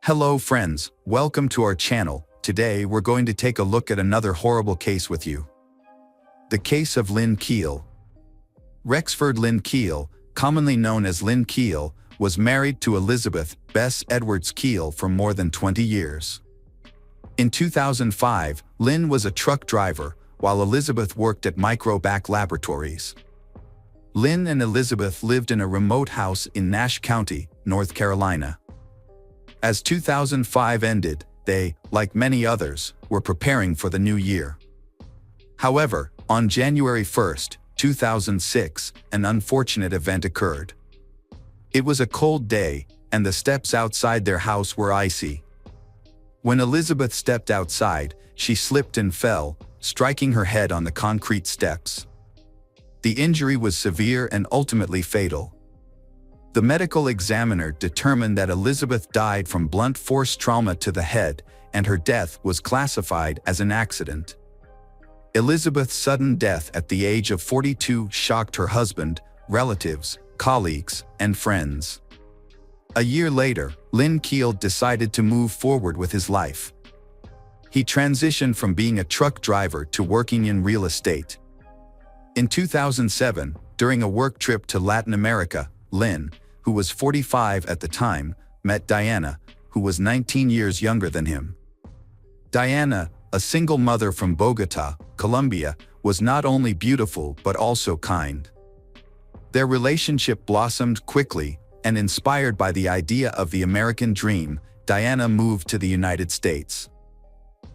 Hello friends, welcome to our channel. Today we're going to take a look at another horrible case with you. The case of Lynn Keel. Rexford Lynn Keel, commonly known as Lynn Keel, was married to Elizabeth Bess Edwards Keel for more than 20 years. In 2005, Lynn was a truck driver, while Elizabeth worked at Micro Back Laboratories. Lynn and Elizabeth lived in a remote house in Nash County, North Carolina. As 2005 ended, they, like many others, were preparing for the new year. However, on January 1, 2006, an unfortunate event occurred. It was a cold day, and the steps outside their house were icy. When Elizabeth stepped outside, she slipped and fell, striking her head on the concrete steps. The injury was severe and ultimately fatal. The medical examiner determined that Elizabeth died from blunt force trauma to the head, and her death was classified as an accident. Elizabeth's sudden death at the age of 42 shocked her husband, relatives, colleagues, and friends. A year later, Lynn Keel decided to move forward with his life. He transitioned from being a truck driver to working in real estate. In 2007, during a work trip to Latin America, Lynn, who was 45 at the time, met Diana, who was 19 years younger than him. Diana, a single mother from Bogota, Colombia, was not only beautiful but also kind. Their relationship blossomed quickly, and inspired by the idea of the American dream, Diana moved to the United States.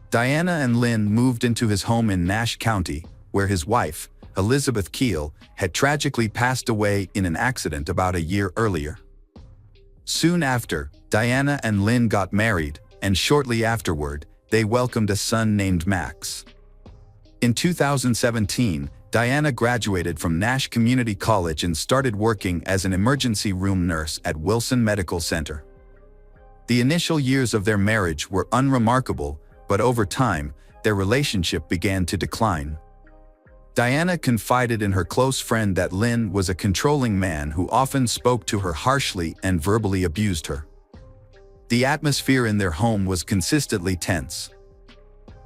Diana and Lynn moved into his home in Nash County, where his wife, Elizabeth Keel, had tragically passed away in an accident about a year earlier. Soon after, Diana and Lynn got married, and shortly afterward, they welcomed a son named Max. In 2017, Diana graduated from Nash Community College and started working as an emergency room nurse at Wilson Medical Center. The initial years of their marriage were unremarkable, but over time, their relationship began to decline. Diana confided in her close friend that Lynn was a controlling man who often spoke to her harshly and verbally abused her. The atmosphere in their home was consistently tense.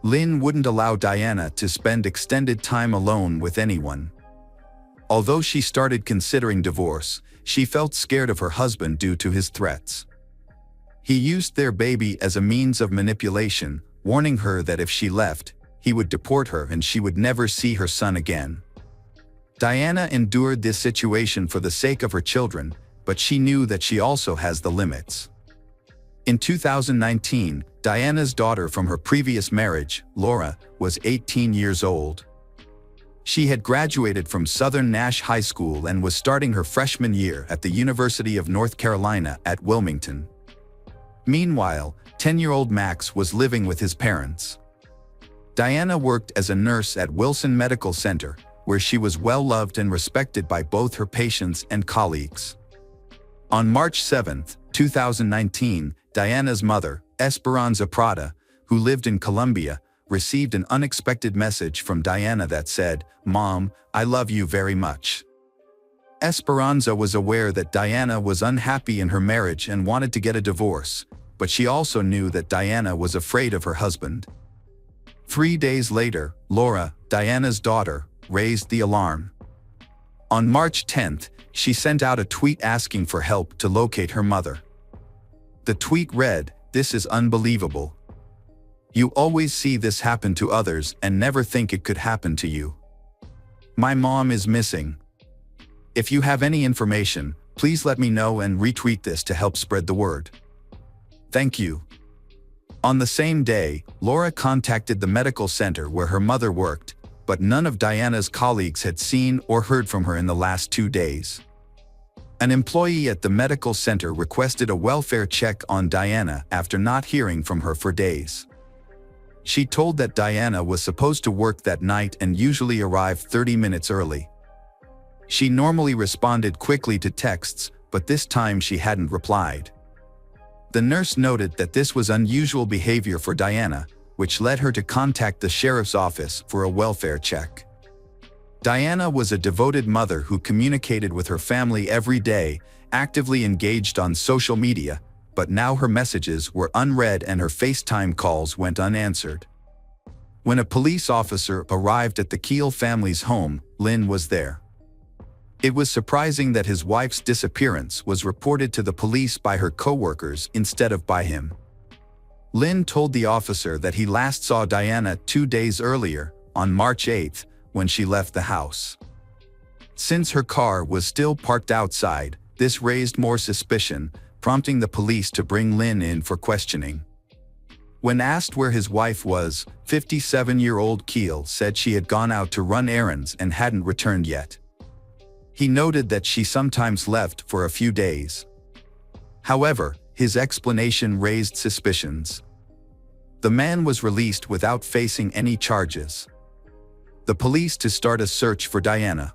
Lynn wouldn't allow Diana to spend extended time alone with anyone. Although she started considering divorce, she felt scared of her husband due to his threats. He used their baby as a means of manipulation, warning her that if she left, he would deport her and she would never see her son again. Diana endured this situation for the sake of her children, but she knew that she also has the limits. In 2019, Diana's daughter from her previous marriage, Laura, was 18 years old. She had graduated from Southern Nash High School and was starting her freshman year at the University of North Carolina at Wilmington. Meanwhile, 10-year-old Max was living with his parents. Diana worked as a nurse at Wilson Medical Center, where she was well loved and respected by both her patients and colleagues. On March 7, 2019, Diana's mother, Esperanza Prada, who lived in Colombia, received an unexpected message from Diana that said, "Mom, I love you very much." Esperanza was aware that Diana was unhappy in her marriage and wanted to get a divorce, but she also knew that Diana was afraid of her husband. 3 days later, Laura, Diana's daughter, raised the alarm. On March 10th, she sent out a tweet asking for help to locate her mother. The tweet read, "This is unbelievable. You always see this happen to others and never think it could happen to you. My mom is missing. If you have any information, please let me know and retweet this to help spread the word. Thank you." On the same day, Laura contacted the medical center where her mother worked, but none of Diana's colleagues had seen or heard from her in the last 2 days. An employee at the medical center requested a welfare check on Diana after not hearing from her for days. She told that Diana was supposed to work that night and usually arrive 30 minutes early. She normally responded quickly to texts, but this time she hadn't replied. The nurse noted that this was unusual behavior for Diana, which led her to contact the sheriff's office for a welfare check. Diana was a devoted mother who communicated with her family every day, actively engaged on social media, but now her messages were unread and her FaceTime calls went unanswered. When a police officer arrived at the Keel family's home, Lynn was there. It was surprising that his wife's disappearance was reported to the police by her co-workers instead of by him. Lynn told the officer that he last saw Diana 2 days earlier, on March 8, when she left the house. Since her car was still parked outside, this raised more suspicion, prompting the police to bring Lynn in for questioning. When asked where his wife was, 57-year-old Keel said she had gone out to run errands and hadn't returned yet. He noted that she sometimes left for a few days. However, his explanation raised suspicions. The man was released without facing any charges. The police to start a search for Diana.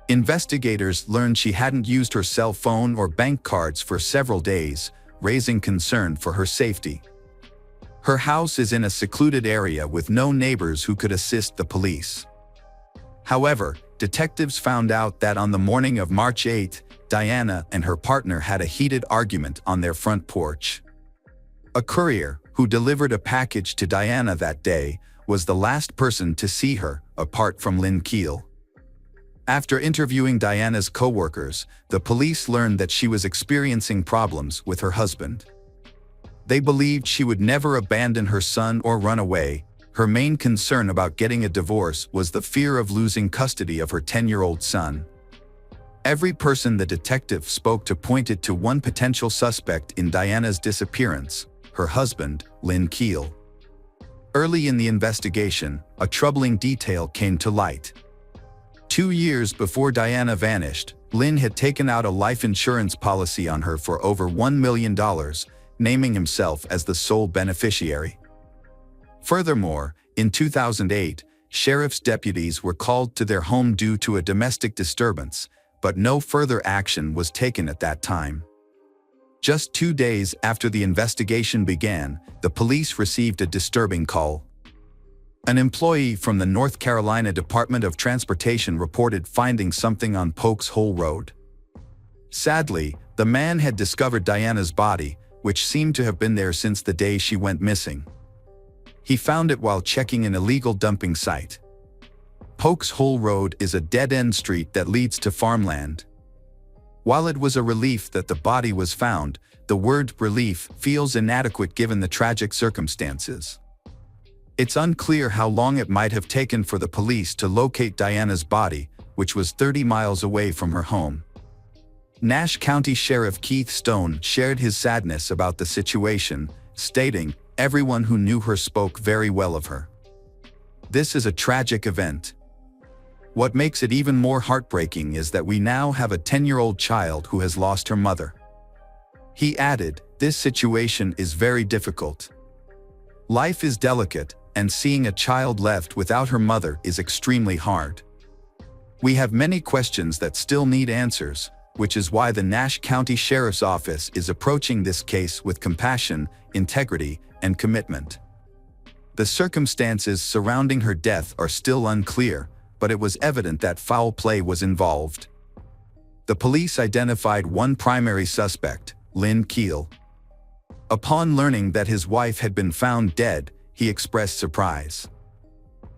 Investigators learned she hadn't used her cell phone or bank cards for several days, raising concern for her safety. Her house is in a secluded area with no neighbors who could assist the police. However, detectives found out that on the morning of March 8, Diana and her partner had a heated argument on their front porch. A courier, who delivered a package to Diana that day, was the last person to see her, apart from Lynn Keel. After interviewing Diana's co-workers, the police learned that she was experiencing problems with her husband. They believed she would never abandon her son or run away. Her main concern about getting a divorce was the fear of losing custody of her 10-year-old son. Every person the detective spoke to pointed to one potential suspect in Diana's disappearance, her husband, Lynn Keel. Early in the investigation, a troubling detail came to light. 2 years before Diana vanished, Lynn had taken out a life insurance policy on her for over $1 million, naming himself as the sole beneficiary. Furthermore, in 2008, sheriff's deputies were called to their home due to a domestic disturbance, but no further action was taken at that time. Just 2 days after the investigation began, the police received a disturbing call. An employee from the North Carolina Department of Transportation reported finding something on Pokes Hole Road. Sadly, the man had discovered Diana's body, which seemed to have been there since the day she went missing. He found it while checking an illegal dumping site. Pokes Hole Road is a dead-end street that leads to farmland. While it was a relief that the body was found, the word relief feels inadequate given the tragic circumstances. It's unclear how long it might have taken for the police to locate Diana's body, which was 30 miles away from her home. Nash County Sheriff Keith Stone shared his sadness about the situation, stating, "Everyone who knew her spoke very well of her. This is a tragic event. What makes it even more heartbreaking is that we now have a 10-year-old child who has lost her mother." He added, "This situation is very difficult. Life is delicate, and seeing a child left without her mother is extremely hard. We have many questions that still need answers, which is why the Nash County Sheriff's Office is approaching this case with compassion, integrity, and commitment. The circumstances surrounding her death are still unclear, but it was evident that foul play was involved." The police identified one primary suspect, Lynn Keel. Upon learning that his wife had been found dead, he expressed surprise.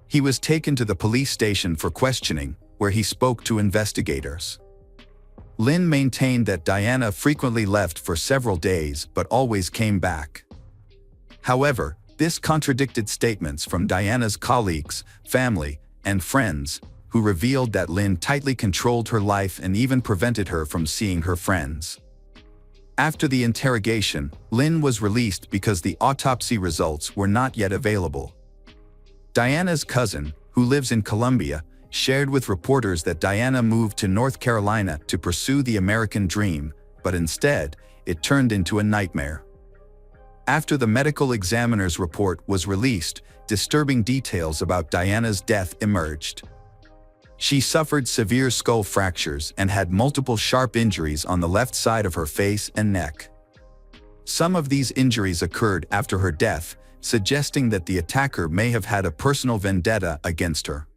He was taken to the police station for questioning, where he spoke to investigators. Lynn maintained that Diana frequently left for several days but always came back. However, this contradicted statements from Diana's colleagues, family, and friends, who revealed that Lynn tightly controlled her life and even prevented her from seeing her friends. After the interrogation, Lynn was released because the autopsy results were not yet available. Diana's cousin, who lives in Columbia, shared with reporters that Diana moved to North Carolina to pursue the American dream, but instead, it turned into a nightmare. After the medical examiner's report was released, disturbing details about Diana's death emerged. She suffered severe skull fractures and had multiple sharp injuries on the left side of her face and neck. Some of these injuries occurred after her death, suggesting that the attacker may have had a personal vendetta against her.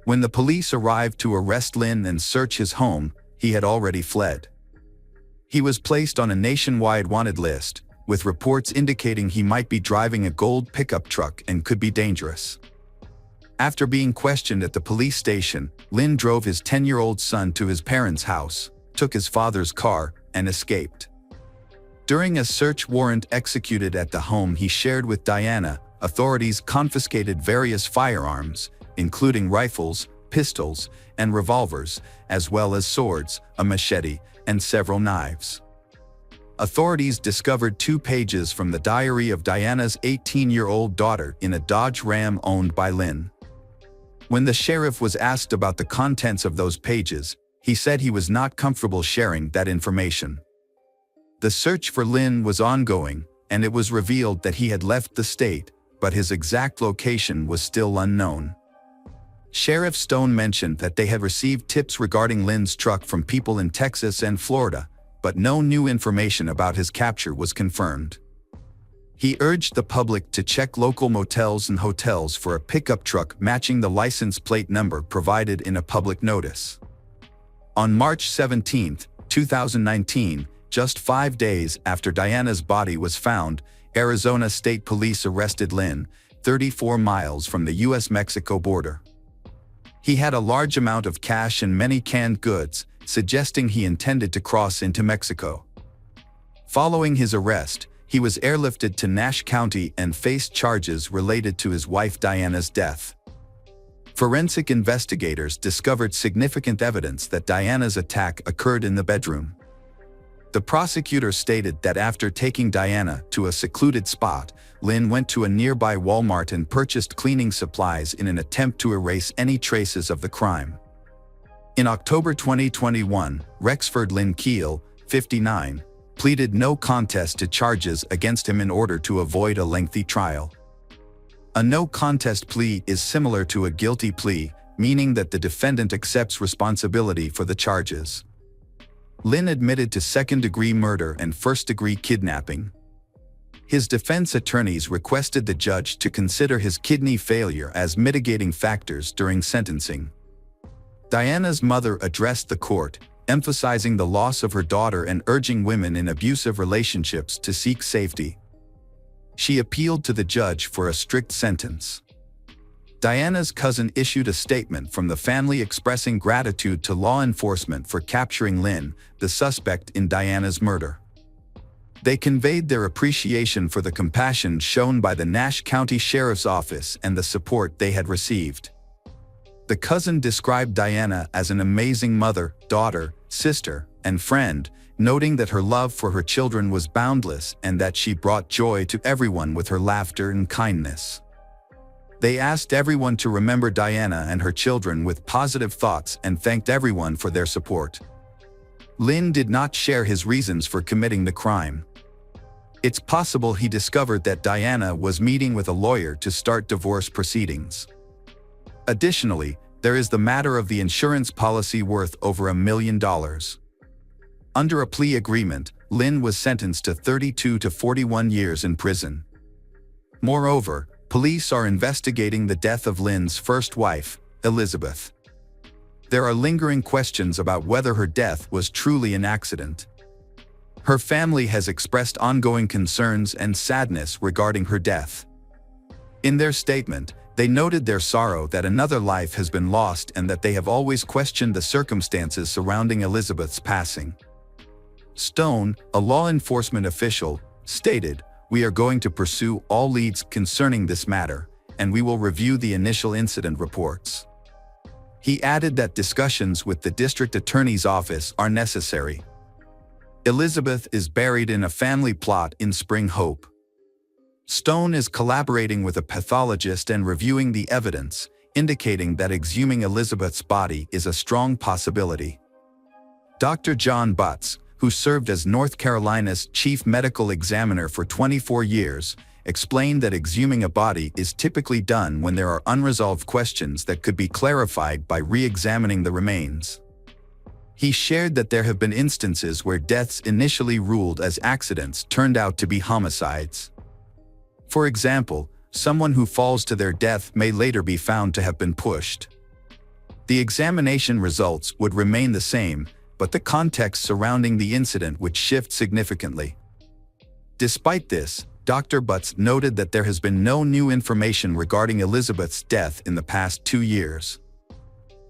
When the police arrived to arrest Lynn and search his home, he had already fled. He was placed on a nationwide wanted list, with reports indicating he might be driving a gold pickup truck and could be dangerous. After being questioned at the police station, Lynn drove his 10-year-old son to his parents' house, took his father's car, and escaped. During a search warrant executed at the home he shared with Diana, authorities confiscated various firearms, including rifles, pistols, and revolvers, as well as swords, a machete, and several knives. Authorities discovered 2 pages from the diary of Diana's 18-year-old daughter in a Dodge Ram owned by Lynn. When the sheriff was asked about the contents of those pages, he said he was not comfortable sharing that information. The search for Lynn was ongoing, and it was revealed that he had left the state, but his exact location was still unknown. Sheriff Stone mentioned that they had received tips regarding Lynn's truck from people in Texas and Florida, but no new information about his capture was confirmed. He urged the public to check local motels and hotels for a pickup truck matching the license plate number provided in a public notice. On March 17, 2019, just 5 days after Diana's body was found, Arizona State Police arrested Lynn, 34 miles from the U.S.-Mexico border. He had a large amount of cash and many canned goods, suggesting he intended to cross into Mexico. Following his arrest, he was airlifted to Nash County and faced charges related to his wife Diana's death. Forensic investigators discovered significant evidence that Diana's attack occurred in the bedroom. The prosecutor stated that after taking Diana to a secluded spot, Lynn went to a nearby Walmart and purchased cleaning supplies in an attempt to erase any traces of the crime. In October 2021, Rexford Lynn Keel, 59, pleaded no contest to charges against him in order to avoid a lengthy trial. A no contest plea is similar to a guilty plea, meaning that the defendant accepts responsibility for the charges. Lynn admitted to second-degree murder and first-degree kidnapping. His defense attorneys requested the judge to consider his kidney failure as mitigating factors during sentencing. Diana's mother addressed the court, emphasizing the loss of her daughter and urging women in abusive relationships to seek safety. She appealed to the judge for a strict sentence. Diana's cousin issued a statement from the family expressing gratitude to law enforcement for capturing Lynn, the suspect in Diana's murder. They conveyed their appreciation for the compassion shown by the Nash County Sheriff's Office and the support they had received. The cousin described Diana as an amazing mother, daughter, sister, and friend, noting that her love for her children was boundless and that she brought joy to everyone with her laughter and kindness. They asked everyone to remember Diana and her children with positive thoughts and thanked everyone for their support. Lynn did not share his reasons for committing the crime. It's possible he discovered that Diana was meeting with a lawyer to start divorce proceedings. Additionally, there is the matter of the insurance policy worth over $1 million. Under a plea agreement, Lynn was sentenced to 32 to 41 years in prison. Moreover, police are investigating the death of Lynn's first wife, Elizabeth. There are lingering questions about whether her death was truly an accident. Her family has expressed ongoing concerns and sadness regarding her death. In their statement, they noted their sorrow that another life has been lost and that they have always questioned the circumstances surrounding Elizabeth's passing. Stone, a law enforcement official, stated, "We are going to pursue all leads concerning this matter, and we will review the initial incident reports." He added that discussions with the district attorney's office are necessary. Elizabeth is buried in a family plot in Spring Hope. Stone is collaborating with a pathologist and reviewing the evidence, indicating that exhuming Elizabeth's body is a strong possibility. Dr. John Butts, who served as North Carolina's chief medical examiner for 24 years, explained that exhuming a body is typically done when there are unresolved questions that could be clarified by re-examining the remains. He shared that there have been instances where deaths initially ruled as accidents turned out to be homicides. For example, someone who falls to their death may later be found to have been pushed. The examination results would remain the same, but the context surrounding the incident would shift significantly. Despite this, Dr. Butts noted that there has been no new information regarding Elizabeth's death in the past 2 years.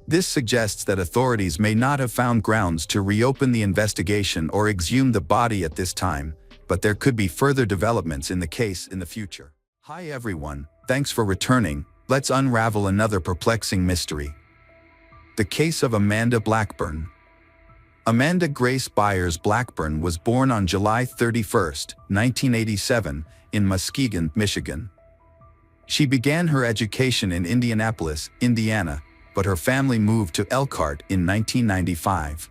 This suggests that authorities may not have found grounds to reopen the investigation or exhume the body at this time, but there could be further developments in the case in the future. Hi everyone, thanks for returning. Let's unravel another perplexing mystery. The case of Amanda Blackburn. Amanda Grace Byers Blackburn was born on July 31, 1987, in Muskegon, Michigan. She began her education in Indianapolis, Indiana, but her family moved to Elkhart in 1995.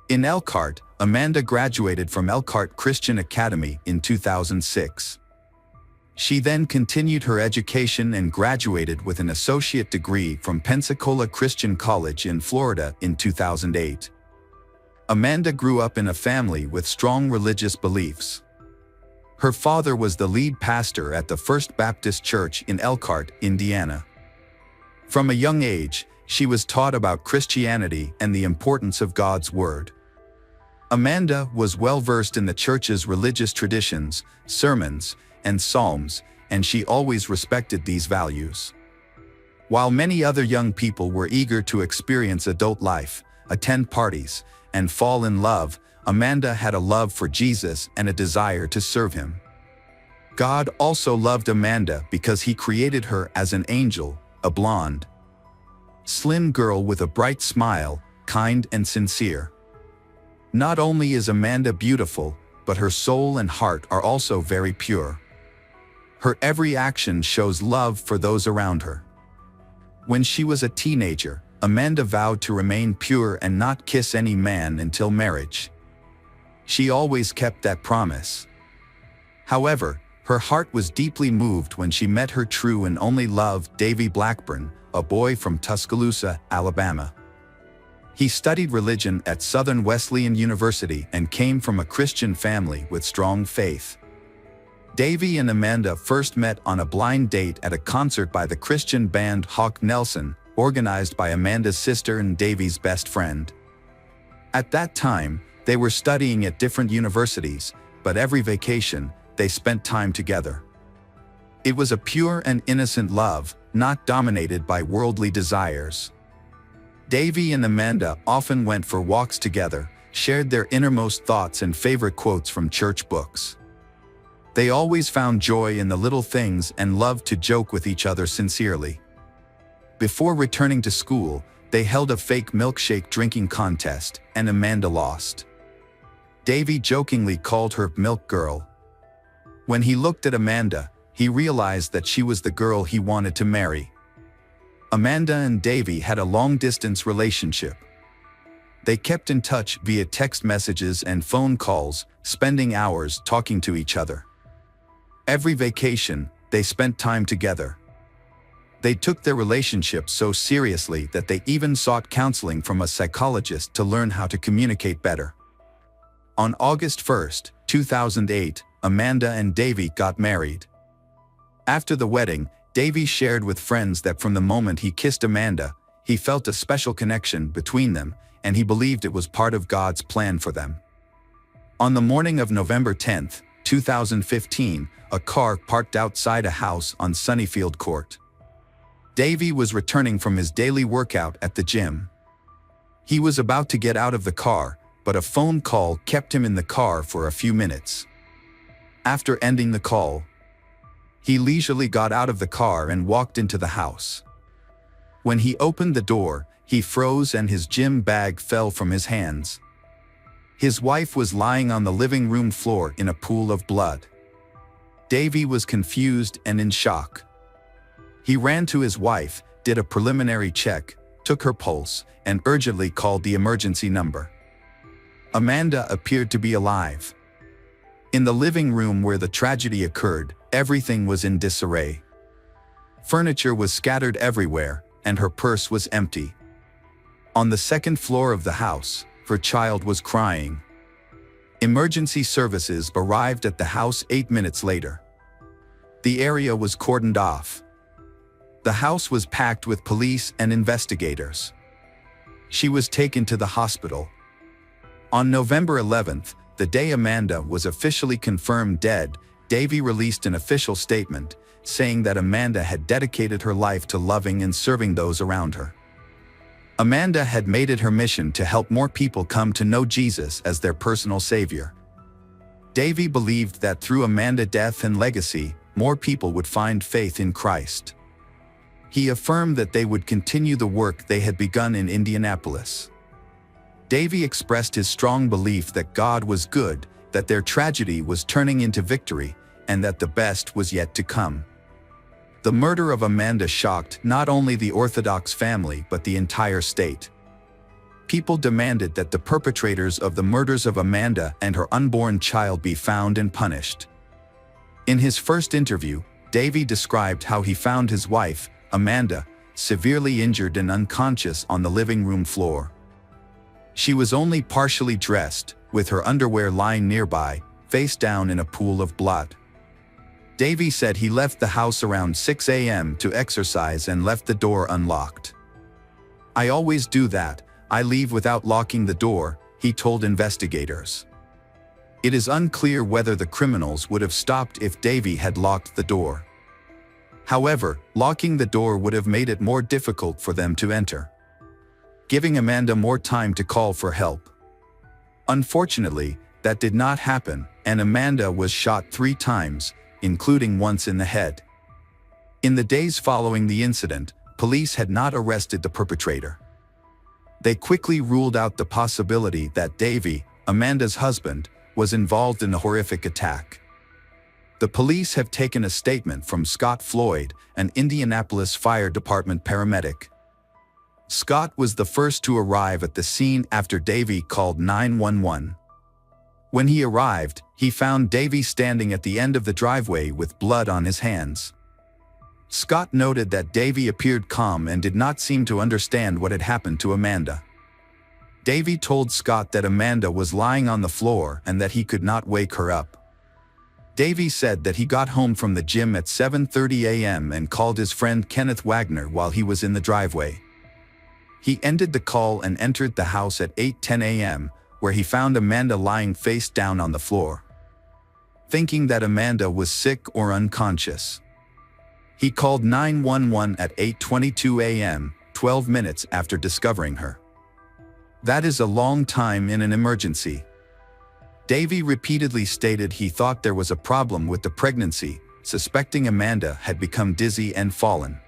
In Elkhart, Amanda graduated from Elkhart Christian Academy in 2006. She then continued her education and graduated with an associate degree from Pensacola Christian College in Florida in 2008. Amanda grew up in a family with strong religious beliefs. Her father was the lead pastor at the First Baptist Church in Elkhart, Indiana. From a young age, she was taught about Christianity and the importance of God's Word. Amanda was well-versed in the church's religious traditions, sermons, and psalms, and she always respected these values. While many other young people were eager to experience adult life, attend parties, and fall in love, Amanda had a love for Jesus and a desire to serve Him. God also loved Amanda because He created her as an angel, a blonde, slim girl with a bright smile, kind and sincere. Not only is Amanda beautiful, but her soul and heart are also very pure. Her every action shows love for those around her. When she was a teenager, Amanda vowed to remain pure and not kiss any man until marriage. She always kept that promise. However, her heart was deeply moved when she met her true and only love, Davy Blackburn, a boy from Tuscaloosa, Alabama. He studied religion at Southern Wesleyan University and came from a Christian family with strong faith. Davy and Amanda first met on a blind date at a concert by the Christian band Hawk Nelson, organized by Amanda's sister and Davy's best friend. At that time, they were studying at different universities, but every vacation, they spent time together. It was a pure and innocent love, not dominated by worldly desires. Davy and Amanda often went for walks together, shared their innermost thoughts and favorite quotes from church books. They always found joy in the little things and loved to joke with each other sincerely. Before returning to school, they held a fake milkshake drinking contest, and Amanda lost. Davy jokingly called her Milk Girl. When he looked at Amanda, he realized that she was the girl he wanted to marry. Amanda and Davy had a long-distance relationship. They kept in touch via text messages and phone calls, spending hours talking to each other. Every vacation, they spent time together. They took their relationship so seriously that they even sought counseling from a psychologist to learn how to communicate better. On August 1, 2008, Amanda and Davy got married. After the wedding, Davy shared with friends that from the moment he kissed Amanda, he felt a special connection between them, and he believed it was part of God's plan for them. On the morning of November 10, 2015, a car parked outside a house on Sunnyfield Court. Davy was returning from his daily workout at the gym. He was about to get out of the car, but a phone call kept him in the car for a few minutes. After ending the call, he leisurely got out of the car and walked into the house. When he opened the door, he froze and his gym bag fell from his hands. His wife was lying on the living room floor in a pool of blood. Davy was confused and in shock. He ran to his wife, did a preliminary check, took her pulse, and urgently called the emergency number. Amanda appeared to be alive. In the living room where the tragedy occurred, everything was in disarray. Furniture was scattered everywhere, and her purse was empty. On the second floor of the house, her child was crying. Emergency services arrived at the house 8 minutes later. The area was cordoned off. The house was packed with police and investigators. She was taken to the hospital. On November 11th, the day Amanda was officially confirmed dead, Davy released an official statement, saying that Amanda had dedicated her life to loving and serving those around her. Amanda had made it her mission to help more people come to know Jesus as their personal savior. Davy believed that through Amanda's death and legacy, more people would find faith in Christ. He affirmed that they would continue the work they had begun in Indianapolis. Davy expressed his strong belief that God was good, that their tragedy was turning into victory, and that the best was yet to come. The murder of Amanda shocked not only the Orthodox family but the entire state. People demanded that the perpetrators of the murders of Amanda and her unborn child be found and punished. In his first interview, Davy described how he found his wife, Amanda, severely injured and unconscious on the living room floor. She was only partially dressed, with her underwear lying nearby, face down in a pool of blood. Davy said he left the house around 6 a.m. to exercise and left the door unlocked. "I always do that, I leave without locking the door," he told investigators. It is unclear whether the criminals would have stopped if Davy had locked the door. However, locking the door would have made it more difficult for them to enter, giving Amanda more time to call for help. Unfortunately, that did not happen, and Amanda was shot 3 times, including once in the head. In the days following the incident, police had not arrested the perpetrator. They quickly ruled out the possibility that Davy, Amanda's husband, was involved in the horrific attack. The police have taken a statement from Scott Floyd, an Indianapolis Fire Department paramedic. Scott was the first to arrive at the scene after Davy called 911. When he arrived, he found Davy standing at the end of the driveway with blood on his hands. Scott noted that Davy appeared calm and did not seem to understand what had happened to Amanda. Davy told Scott that Amanda was lying on the floor and that he could not wake her up. Davy said that he got home from the gym at 7:30 a.m. and called his friend Kenneth Wagner while he was in the driveway. He ended the call and entered the house at 8:10 a.m., where he found Amanda lying face down on the floor. Thinking that Amanda was sick or unconscious, he called 911 at 8:22 a.m., 12 minutes after discovering her. That is a long time in an emergency. Davy repeatedly stated he thought there was a problem with the pregnancy, suspecting Amanda had become dizzy and fallen.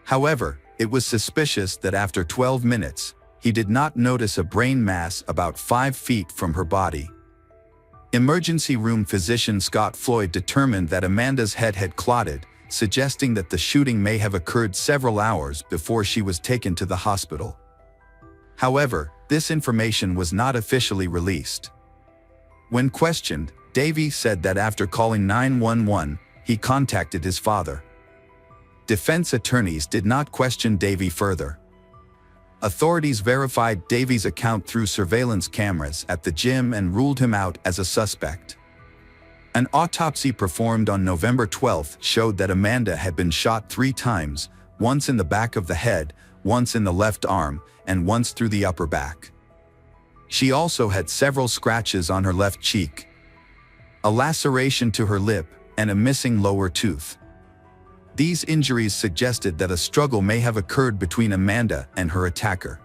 However, it was suspicious that after 12 minutes, he did not notice a brain mass about 5 feet from her body. Emergency room physician Scott Floyd determined that Amanda's head had clotted, suggesting that the shooting may have occurred several hours before she was taken to the hospital. However, this information was not officially released. When questioned, Davy said that after calling 911, he contacted his father. Defense attorneys did not question Davy further. Authorities verified Davy's account through surveillance cameras at the gym and ruled him out as a suspect. An autopsy performed on November 12 showed that Amanda had been shot 3 times, once in the back of the head, once in the left arm, and once through the upper back. She also had several scratches on her left cheek, a laceration to her lip, and a missing lower tooth. These injuries suggested that a struggle may have occurred between Amanda and her attacker.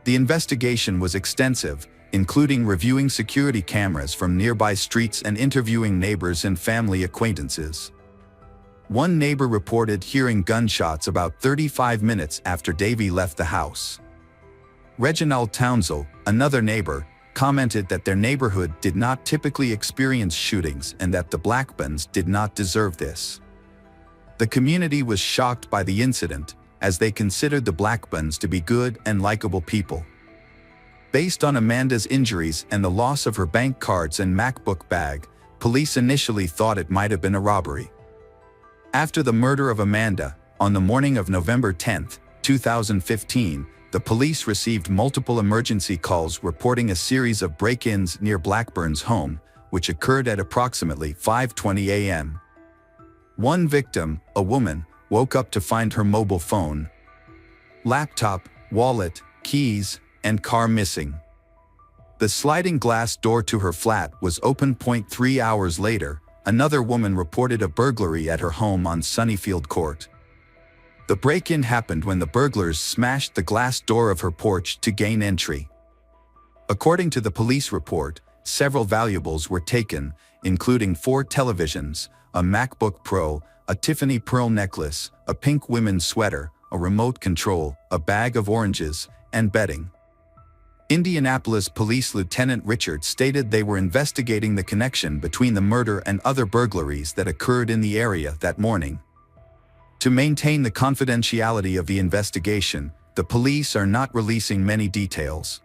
The investigation was extensive, including reviewing security cameras from nearby streets and interviewing neighbors and family acquaintances. One neighbor reported hearing gunshots about 35 minutes after Davy left the house. Reginald Townsell, another neighbor, commented that their neighborhood did not typically experience shootings and that the Blackburns did not deserve this. The community was shocked by the incident, as they considered the Blackburns to be good and likable people. Based on Amanda's injuries and the loss of her bank cards and MacBook bag, police initially thought it might have been a robbery. After the murder of Amanda, on the morning of November 10, 2015, the police received multiple emergency calls reporting a series of break-ins near Blackburn's home, which occurred at approximately 5:20 a.m. One victim, a woman, woke up to find her mobile phone, laptop, wallet, keys, and car missing. The sliding glass door to her flat was open. 3 hours later, another woman reported a burglary at her home on Sunnyfield Court. The break-in happened when the burglars smashed the glass door of her porch to gain entry. According to the police report, several valuables were taken, including 4 televisions, a MacBook Pro, a Tiffany pearl necklace, a pink women's sweater, a remote control, a bag of oranges, and bedding. Indianapolis Police Lieutenant Richard stated they were investigating the connection between the murder and other burglaries that occurred in the area that morning. To maintain the confidentiality of the investigation, the police are not releasing many details.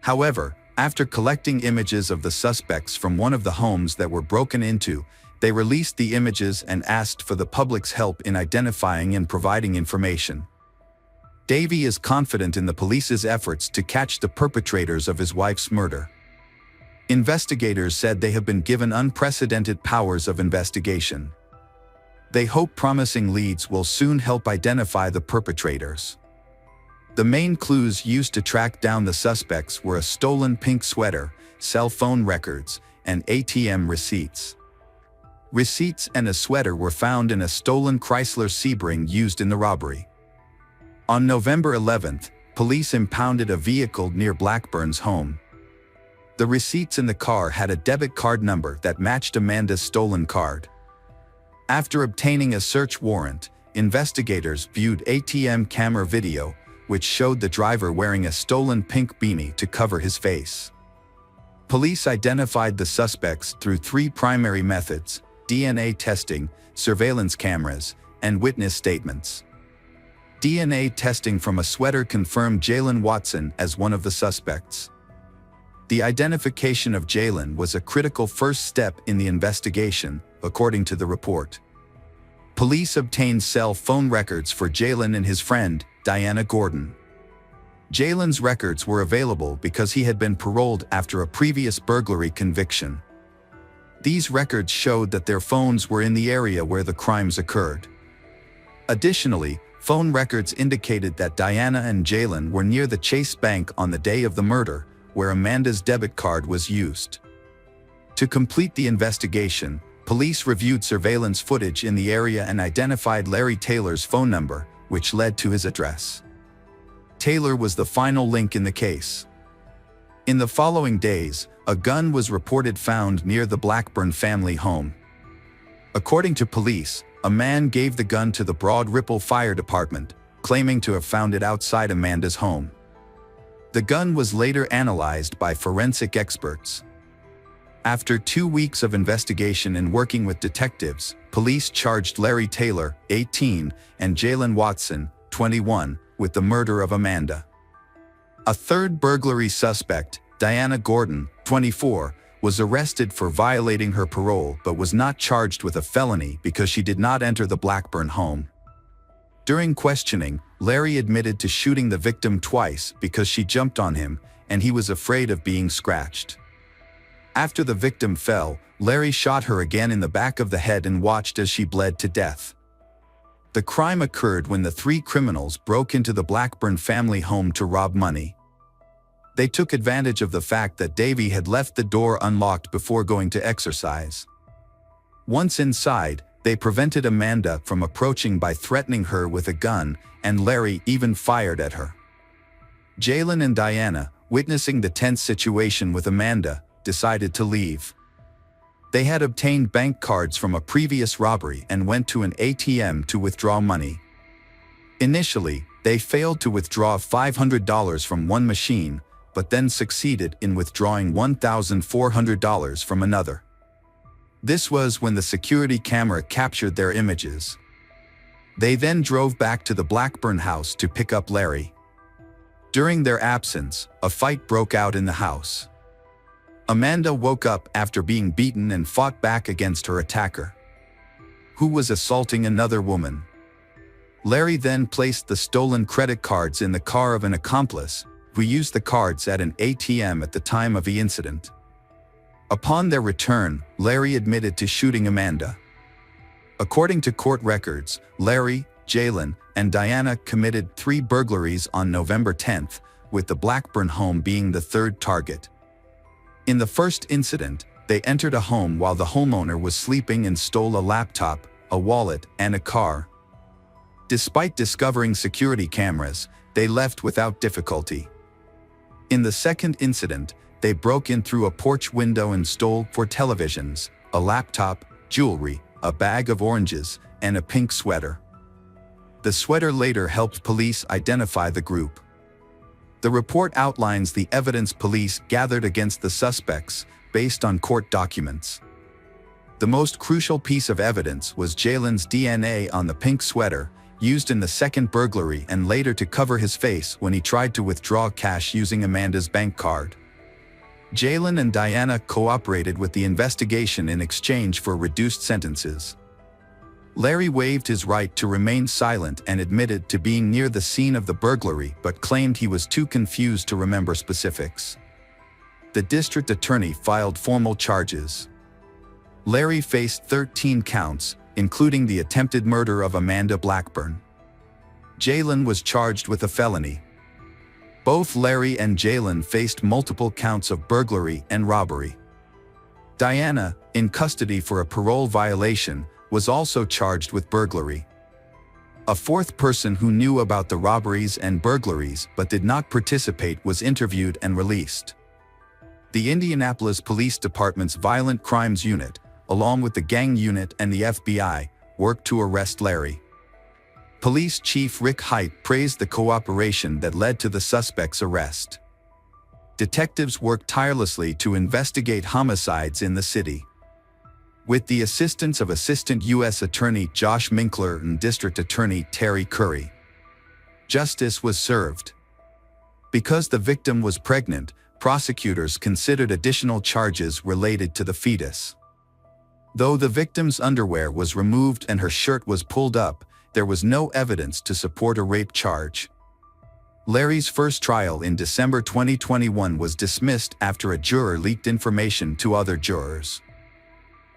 However, after collecting images of the suspects from one of the homes that were broken into, they released the images and asked for the public's help in identifying and providing information. Davey is confident in the police's efforts to catch the perpetrators of his wife's murder. Investigators said they have been given unprecedented powers of investigation. They hope promising leads will soon help identify the perpetrators. The main clues used to track down the suspects were a stolen pink sweater, cell phone records, and ATM receipts. Receipts and a sweater were found in a stolen Chrysler Sebring used in the robbery. On November 11th, police impounded a vehicle near Blackburn's home. The receipts in the car had a debit card number that matched Amanda's stolen card. After obtaining a search warrant, investigators viewed ATM camera video, which showed the driver wearing a stolen pink beanie to cover his face. Police identified the suspects through 3 primary methods: DNA testing, surveillance cameras, and witness statements. DNA testing from a sweater confirmed Jalen Watson as one of the suspects. The identification of Jalen was a critical first step in the investigation, according to the report. Police obtained cell phone records for Jalen and his friend, Diana Gordon. Jalen's records were available because he had been paroled after a previous burglary conviction. These records showed that their phones were in the area where the crimes occurred. Additionally, phone records indicated that Diana and Jalen were near the Chase Bank on the day of the murder, where Amanda's debit card was used. To complete the investigation, police reviewed surveillance footage in the area and identified Larry Taylor's phone number, which led to his address. Taylor was the final link in the case. In the following days, a gun was reported found near the Blackburn family home. According to police, a man gave the gun to the Broad Ripple Fire Department, claiming to have found it outside Amanda's home. The gun was later analyzed by forensic experts. After 2 weeks of investigation and working with detectives, police charged Larry Taylor, 18, and Jalen Watson, 21, with the murder of Amanda. A third burglary suspect, Diana Gordon, 24, was arrested for violating her parole but was not charged with a felony because she did not enter the Blackburn home. During questioning, Larry admitted to shooting the victim twice because she jumped on him and he was afraid of being scratched. After the victim fell, Larry shot her again in the back of the head and watched as she bled to death. The crime occurred when the 3 criminals broke into the Blackburn family home to rob money. They took advantage of the fact that Davey had left the door unlocked before going to exercise. Once inside, they prevented Amanda from approaching by threatening her with a gun, and Larry even fired at her. Jalen and Diana, witnessing the tense situation with Amanda, decided to leave. They had obtained bank cards from a previous robbery and went to an ATM to withdraw money. Initially, they failed to withdraw $500 from one machine, but then succeeded in withdrawing $1,400 from another. This was when the security camera captured their images. They then drove back to the Blackburn house to pick up Larry. During their absence, a fight broke out in the house. Amanda woke up after being beaten and fought back against her attacker, who was assaulting another woman. Larry then placed the stolen credit cards in the car of an accomplice, who used the cards at an ATM at the time of the incident. Upon their return, Larry admitted to shooting Amanda. According to court records, Larry, Jalen, and Diana committed 3 burglaries on November 10th, with the Blackburn home being the 3rd target. In the first incident, they entered a home while the homeowner was sleeping and stole a laptop, a wallet, and a car. Despite discovering security cameras, they left without difficulty. In the second incident, they broke in through a porch window and stole 4 televisions, a laptop, jewelry, a bag of oranges, and a pink sweater. The sweater later helped police identify the group. The report outlines the evidence police gathered against the suspects, based on court documents. The most crucial piece of evidence was Jalen's DNA on the pink sweater, used in the second burglary and later to cover his face when he tried to withdraw cash using Amanda's bank card. Jalen and Diana cooperated with the investigation in exchange for reduced sentences. Larry waived his right to remain silent and admitted to being near the scene of the burglary but claimed he was too confused to remember specifics. The district attorney filed formal charges. Larry faced 13 counts, including the attempted murder of Amanda Blackburn. Jalen was charged with a felony. Both Larry and Jalen faced multiple counts of burglary and robbery. Diana, in custody for a parole violation, was also charged with burglary. A fourth person who knew about the robberies and burglaries but did not participate was interviewed and released. The Indianapolis Police Department's Violent Crimes Unit, along with the gang unit and the FBI, worked to arrest Larry. Police Chief Rick Height praised the cooperation that led to the suspect's arrest. Detectives worked tirelessly to investigate homicides in the city. With the assistance of Assistant U.S. Attorney Josh Minkler and District Attorney Terry Curry, justice was served. Because the victim was pregnant, prosecutors considered additional charges related to the fetus. Though the victim's underwear was removed and her shirt was pulled up, there was no evidence to support a rape charge. Larry's first trial in December 2021 was dismissed after a juror leaked information to other jurors.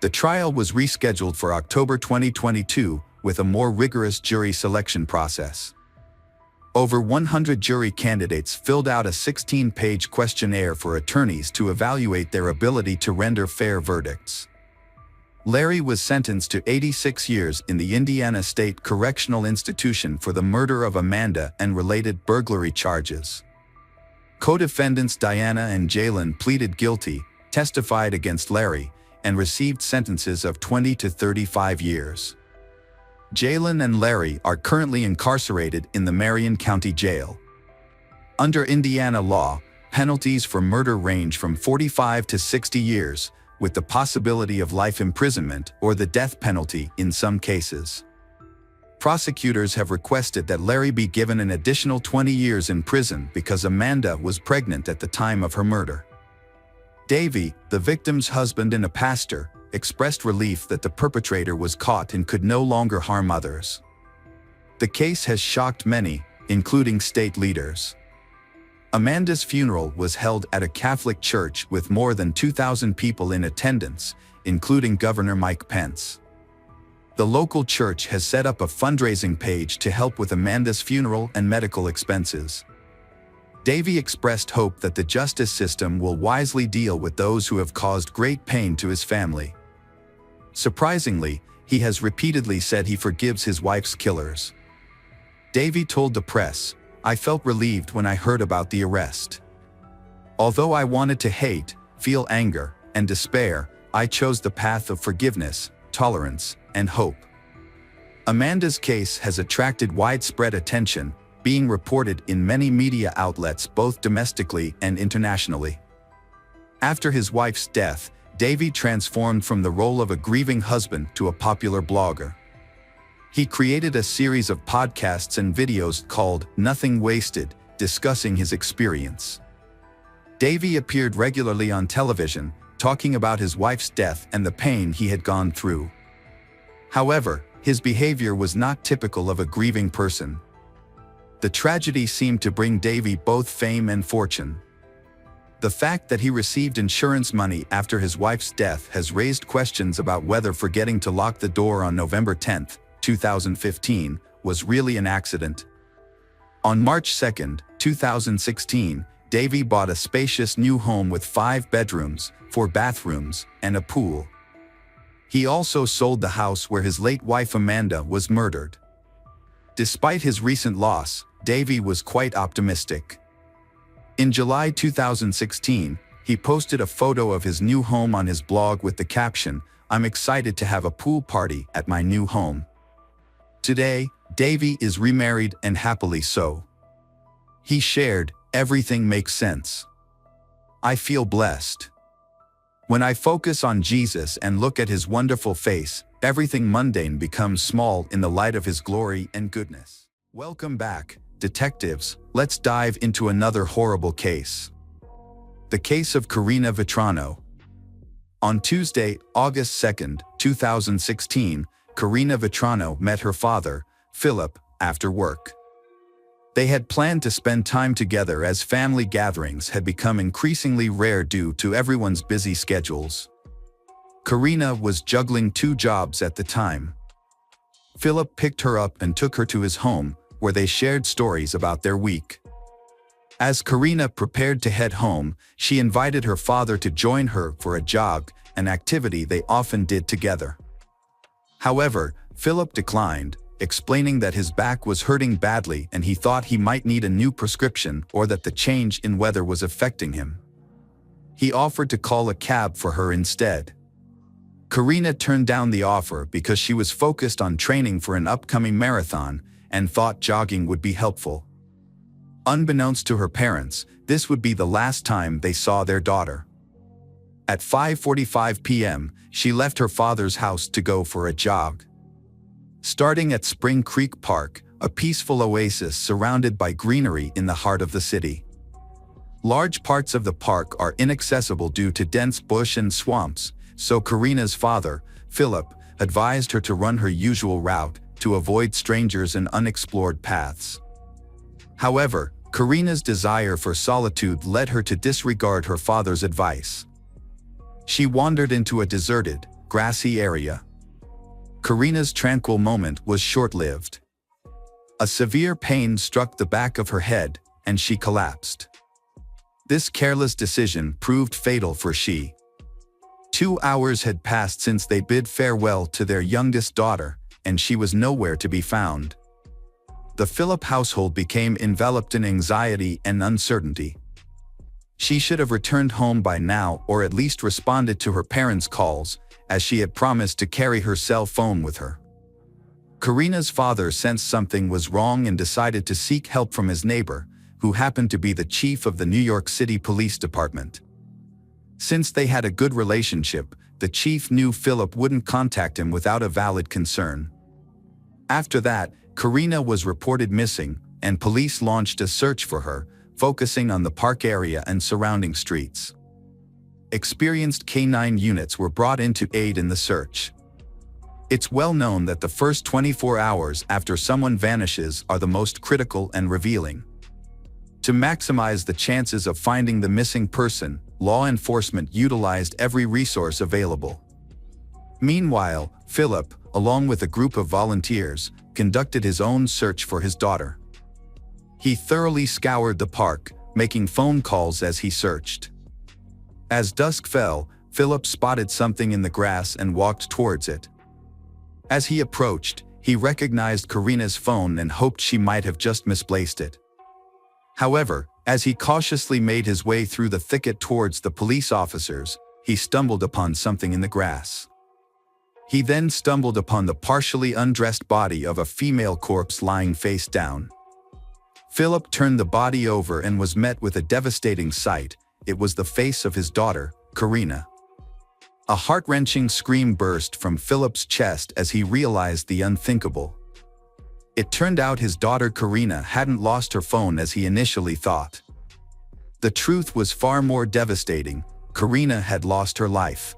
The trial was rescheduled for October 2022 with a more rigorous jury selection process. Over 100 jury candidates filled out a 16-page questionnaire for attorneys to evaluate their ability to render fair verdicts. Larry was sentenced to 86 years in the Indiana State Correctional Institution for the murder of Amanda and related burglary charges. Co-defendants Diana and Jalen pleaded guilty, testified against Larry, and received sentences of 20 to 35 years. Jalen and Larry are currently incarcerated in the Marion County Jail. Under Indiana law, penalties for murder range from 45 to 60 years, with the possibility of life imprisonment or the death penalty in some cases. Prosecutors have requested that Larry be given an additional 20 years in prison because Amanda was pregnant at the time of her murder. Davey, the victim's husband and a pastor, expressed relief that the perpetrator was caught and could no longer harm others. The case has shocked many, including state leaders. Amanda's funeral was held at a Catholic church with more than 2,000 people in attendance, including Governor Mike Pence. The local church has set up a fundraising page to help with Amanda's funeral and medical expenses. Davey expressed hope that the justice system will wisely deal with those who have caused great pain to his family. Surprisingly, he has repeatedly said he forgives his wife's killers. Davey told the press, "I felt relieved when I heard about the arrest. Although I wanted to hate, feel anger, and despair, I chose the path of forgiveness, tolerance, and hope." Amanda's case has attracted widespread attention, being reported in many media outlets both domestically and internationally. After his wife's death, Davey transformed from the role of a grieving husband to a popular blogger. He created a series of podcasts and videos called Nothing Wasted, discussing his experience. Davey appeared regularly on television, talking about his wife's death and the pain he had gone through. However, his behavior was not typical of a grieving person. The tragedy seemed to bring Davey both fame and fortune. The fact that he received insurance money after his wife's death has raised questions about whether forgetting to lock the door on November 10, 2015, was really an accident. On March 2, 2016, Davy bought a spacious new home with 5 bedrooms, 4 bathrooms, and a pool. He also sold the house where his late wife Amanda was murdered. Despite his recent loss, Davy was quite optimistic. In July 2016, he posted a photo of his new home on his blog with the caption, "I'm excited to have a pool party at my new home." Today, Davy is remarried and happily so. He shared, "Everything makes sense. I feel blessed. When I focus on Jesus and look at his wonderful face, everything mundane becomes small in the light of his glory and goodness." Welcome back, detectives. Let's dive into another horrible case. The case of Karina Vetrano. On Tuesday, August 2, 2016, Karina Vetrano met her father, Philip, after work. They had planned to spend time together as family gatherings had become increasingly rare due to everyone's busy schedules. Karina was juggling 2 jobs at the time. Philip picked her up and took her to his home, where they shared stories about their week. As Karina prepared to head home, she invited her father to join her for a jog, an activity they often did together. However, Philip declined, explaining that his back was hurting badly and he thought he might need a new prescription or that the change in weather was affecting him. He offered to call a cab for her instead. Karina turned down the offer because she was focused on training for an upcoming marathon and thought jogging would be helpful. Unbeknownst to her parents, this would be the last time they saw their daughter. At 5:45 p.m., she left her father's house to go for a jog. Starting at Spring Creek Park, a peaceful oasis surrounded by greenery in the heart of the city. Large parts of the park are inaccessible due to dense bush and swamps, so Karina's father, Philip, advised her to run her usual route to avoid strangers and unexplored paths. However, Karina's desire for solitude led her to disregard her father's advice. She wandered into a deserted, grassy area. Karina's tranquil moment was short-lived. A severe pain struck the back of her head, and she collapsed. This careless decision proved fatal for she. 2 hours had passed since they bid farewell to their youngest daughter, and she was nowhere to be found. The Philip household became enveloped in anxiety and uncertainty. She should have returned home by now or at least responded to her parents' calls, as she had promised to carry her cell phone with her. Karina's father sensed something was wrong and decided to seek help from his neighbor, who happened to be the chief of the New York City Police Department. Since they had a good relationship, the chief knew Philip wouldn't contact him without a valid concern. After that, Karina was reported missing, and police launched a search for her, focusing on the park area and surrounding streets. Experienced K-9 units were brought in to aid in the search. It's well known that the first 24 hours after someone vanishes are the most critical and revealing. To maximize the chances of finding the missing person, law enforcement utilized every resource available. Meanwhile, Philip, along with a group of volunteers, conducted his own search for his daughter. He thoroughly scoured the park, making phone calls as he searched. As dusk fell, Philip spotted something in the grass and walked towards it. As he approached, he recognized Karina's phone and hoped she might have just misplaced it. However, as he cautiously made his way through the thicket towards the police officers, he stumbled upon something in the grass. He then stumbled upon the partially undressed body of a female corpse lying face down. Philip turned the body over and was met with a devastating sight. It was the face of his daughter, Karina. A heart-wrenching scream burst from Philip's chest as he realized the unthinkable. It turned out his daughter Karina hadn't lost her phone as he initially thought. The truth was far more devastating. Karina had lost her life.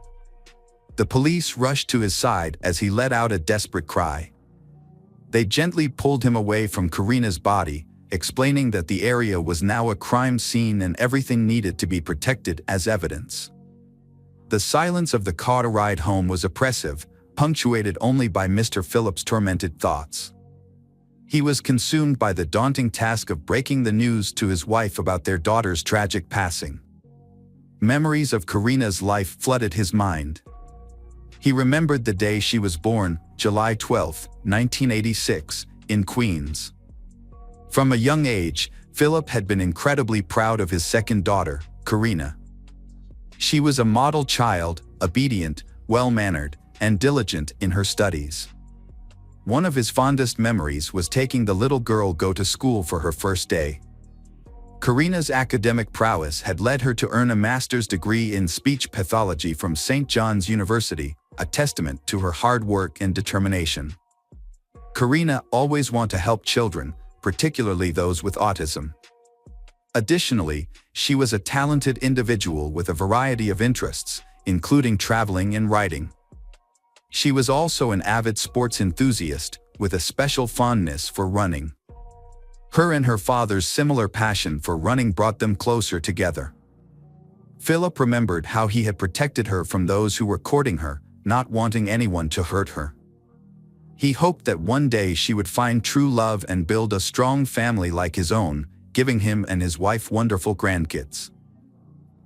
The police rushed to his side as he let out a desperate cry. They gently pulled him away from Karina's body, explaining that the area was now a crime scene and everything needed to be protected as evidence. The silence of the car ride home was oppressive, punctuated only by Mr. Philip's tormented thoughts. He was consumed by the daunting task of breaking the news to his wife about their daughter's tragic passing. Memories of Karina's life flooded his mind. He remembered the day she was born, July 12, 1986, in Queens. From a young age, Philip had been incredibly proud of his second daughter, Karina. She was a model child, obedient, well-mannered, and diligent in her studies. One of his fondest memories was taking the little girl go to school for her first day. Karina's academic prowess had led her to earn a master's degree in speech pathology from St. John's University, a testament to her hard work and determination. Karina always wanted to help children, particularly those with autism. Additionally, she was a talented individual with a variety of interests, including traveling and writing. She was also an avid sports enthusiast, with a special fondness for running. Her and her father's similar passion for running brought them closer together. Philip remembered how he had protected her from those who were courting her, not wanting anyone to hurt her. He hoped that one day she would find true love and build a strong family like his own, giving him and his wife wonderful grandkids.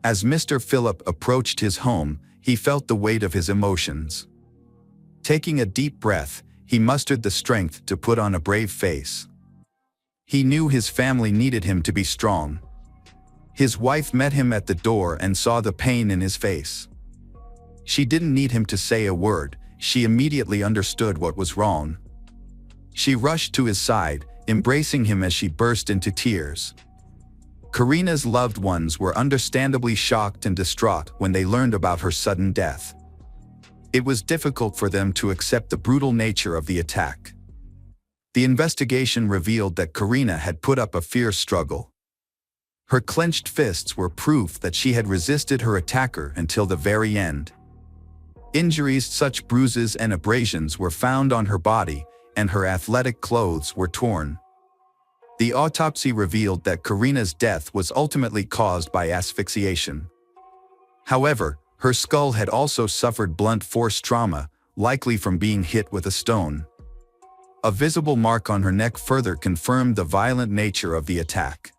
As Mr. Philip approached his home, he felt the weight of his emotions. Taking a deep breath, he mustered the strength to put on a brave face. He knew his family needed him to be strong. His wife met him at the door and saw the pain in his face. She didn't need him to say a word, she immediately understood what was wrong. She rushed to his side, embracing him as she burst into tears. Karina's loved ones were understandably shocked and distraught when they learned about her sudden death. It was difficult for them to accept the brutal nature of the attack. The investigation revealed that Karina had put up a fierce struggle. Her clenched fists were proof that she had resisted her attacker until the very end. Injuries such as bruises and abrasions were found on her body, and her athletic clothes were torn. The autopsy revealed that Karina's death was ultimately caused by asphyxiation. However, her skull had also suffered blunt force trauma, likely from being hit with a stone. A visible mark on her neck further confirmed the violent nature of the attack.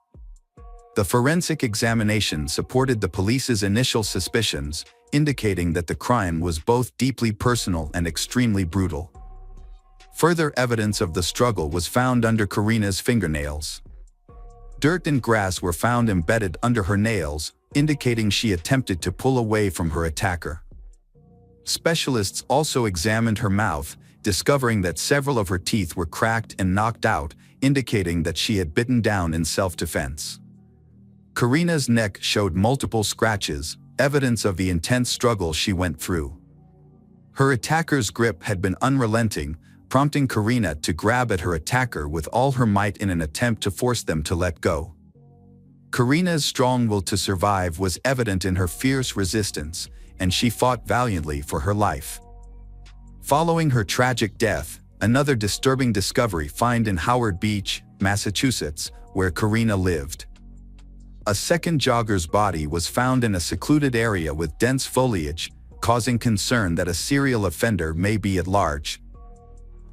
The forensic examination supported the police's initial suspicions, indicating that the crime was both deeply personal and extremely brutal. Further evidence of the struggle was found under Karina's fingernails. Dirt and grass were found embedded under her nails, indicating she attempted to pull away from her attacker. Specialists also examined her mouth, discovering that several of her teeth were cracked and knocked out, indicating that she had bitten down in self-defense. Karina's neck showed multiple scratches, evidence of the intense struggle she went through. Her attacker's grip had been unrelenting, prompting Karina to grab at her attacker with all her might in an attempt to force them to let go. Karina's strong will to survive was evident in her fierce resistance, and she fought valiantly for her life. Following her tragic death, another disturbing discovery found in Howard Beach, Massachusetts, where Karina lived. A second jogger's body was found in a secluded area with dense foliage, causing concern that a serial offender may be at large.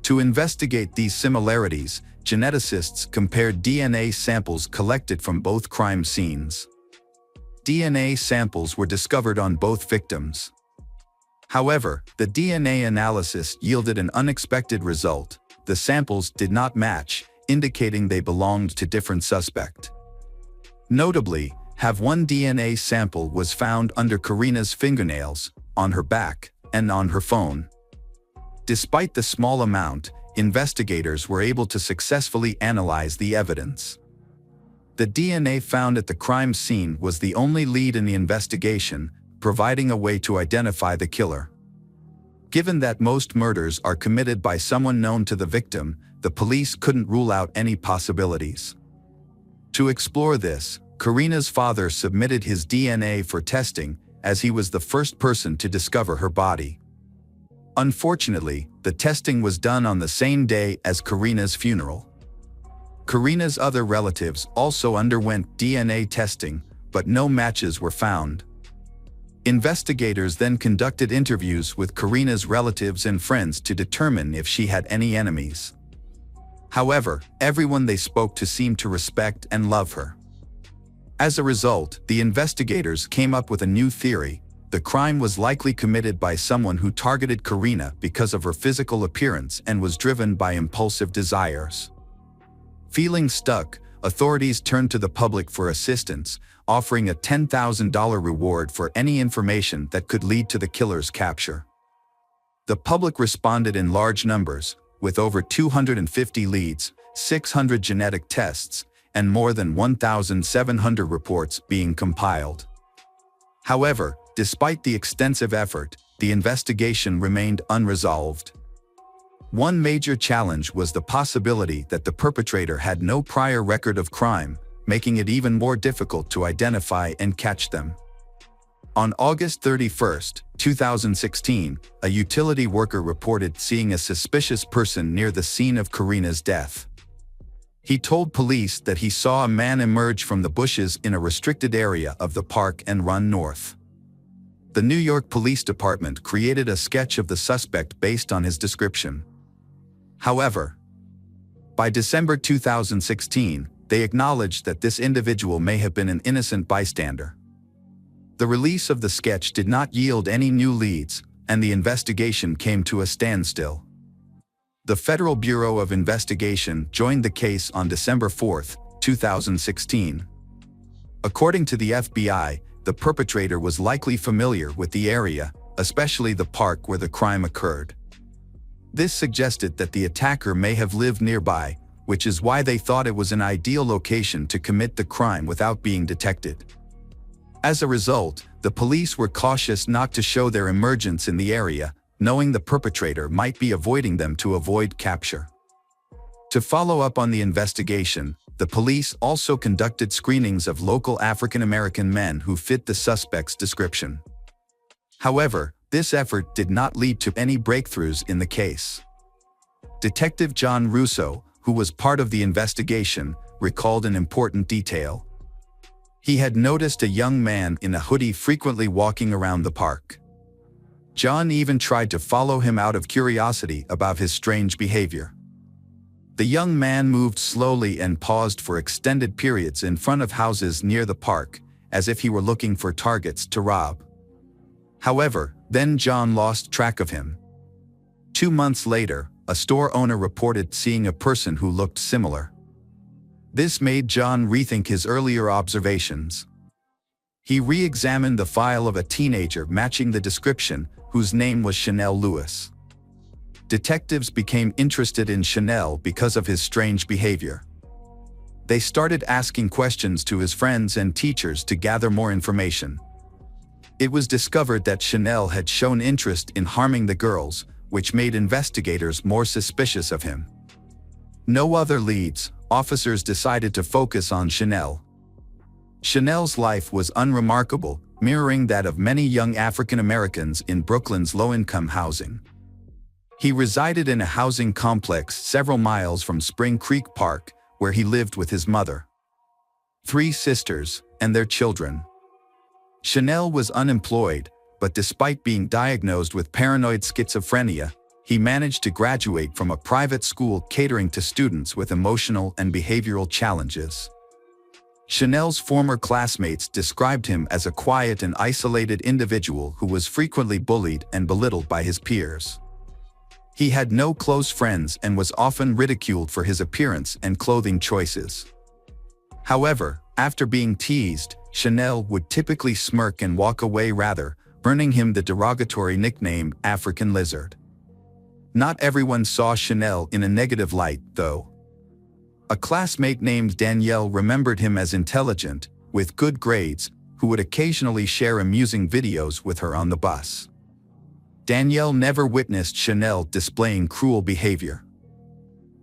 To investigate these similarities, geneticists compared DNA samples collected from both crime scenes. DNA samples were discovered on both victims. However, the DNA analysis yielded an unexpected result. The samples did not match, indicating they belonged to different suspects. Notably, one DNA sample was found under Karina's fingernails, on her back, and on her phone. Despite the small amount, investigators were able to successfully analyze the evidence. The DNA found at the crime scene was the only lead in the investigation, providing a way to identify the killer. Given that most murders are committed by someone known to the victim, the police couldn't rule out any possibilities. To explore this, Karina's father submitted his DNA for testing, as he was the first person to discover her body. Unfortunately, the testing was done on the same day as Karina's funeral. Karina's other relatives also underwent DNA testing, but no matches were found. Investigators then conducted interviews with Karina's relatives and friends to determine if she had any enemies. However, everyone they spoke to seemed to respect and love her. As a result, the investigators came up with a new theory. The crime was likely committed by someone who targeted Karina because of her physical appearance and was driven by impulsive desires. Feeling stuck, authorities turned to the public for assistance, offering a $10,000 reward for any information that could lead to the killer's capture. The public responded in large numbers, with over 250 leads, 600 genetic tests, and more than 1,700 reports being compiled. However, despite the extensive effort, the investigation remained unresolved. One major challenge was the possibility that the perpetrator had no prior record of crime, making it even more difficult to identify and catch them. On August 31, 2016, a utility worker reported seeing a suspicious person near the scene of Karina's death. He told police that he saw a man emerge from the bushes in a restricted area of the park and run north. The New York Police Department created a sketch of the suspect based on his description. However, by December 2016, they acknowledged that this individual may have been an innocent bystander. The release of the sketch did not yield any new leads, and the investigation came to a standstill. The Federal Bureau of Investigation joined the case on December 4, 2016. According to the FBI, the perpetrator was likely familiar with the area, especially the park where the crime occurred. This suggested that the attacker may have lived nearby, which is why they thought it was an ideal location to commit the crime without being detected. As a result, the police were cautious not to show their emergence in the area, knowing the perpetrator might be avoiding them to avoid capture. To follow up on the investigation, the police also conducted screenings of local African American men who fit the suspect's description. However, this effort did not lead to any breakthroughs in the case. Detective John Russo, who was part of the investigation, recalled an important detail. He had noticed a young man in a hoodie frequently walking around the park. John even tried to follow him out of curiosity about his strange behavior. The young man moved slowly and paused for extended periods in front of houses near the park, as if he were looking for targets to rob. However, then John lost track of him. 2 months later, a store owner reported seeing a person who looked similar. This made John rethink his earlier observations. He re-examined the file of a teenager matching the description, whose name was Chanel Lewis. Detectives became interested in Chanel because of his strange behavior. They started asking questions to his friends and teachers to gather more information. It was discovered that Chanel had shown interest in harming the girls, which made investigators more suspicious of him. No other leads, officers decided to focus on Chanel. Chanel's life was unremarkable, mirroring that of many young African Americans in Brooklyn's low-income housing. He resided in a housing complex several miles from Spring Creek Park, where he lived with his mother, 3 sisters, and their children. Chanel was unemployed, but despite being diagnosed with paranoid schizophrenia, he managed to graduate from a private school catering to students with emotional and behavioral challenges. Chanel's former classmates described him as a quiet and isolated individual who was frequently bullied and belittled by his peers. He had no close friends and was often ridiculed for his appearance and clothing choices. However, after being teased, Chanel would typically smirk and walk away rather, earning him the derogatory nickname African Lizard. Not everyone saw Chanel in a negative light, though. A classmate named Danielle remembered him as intelligent, with good grades, who would occasionally share amusing videos with her on the bus. Danielle never witnessed Chanel displaying cruel behavior.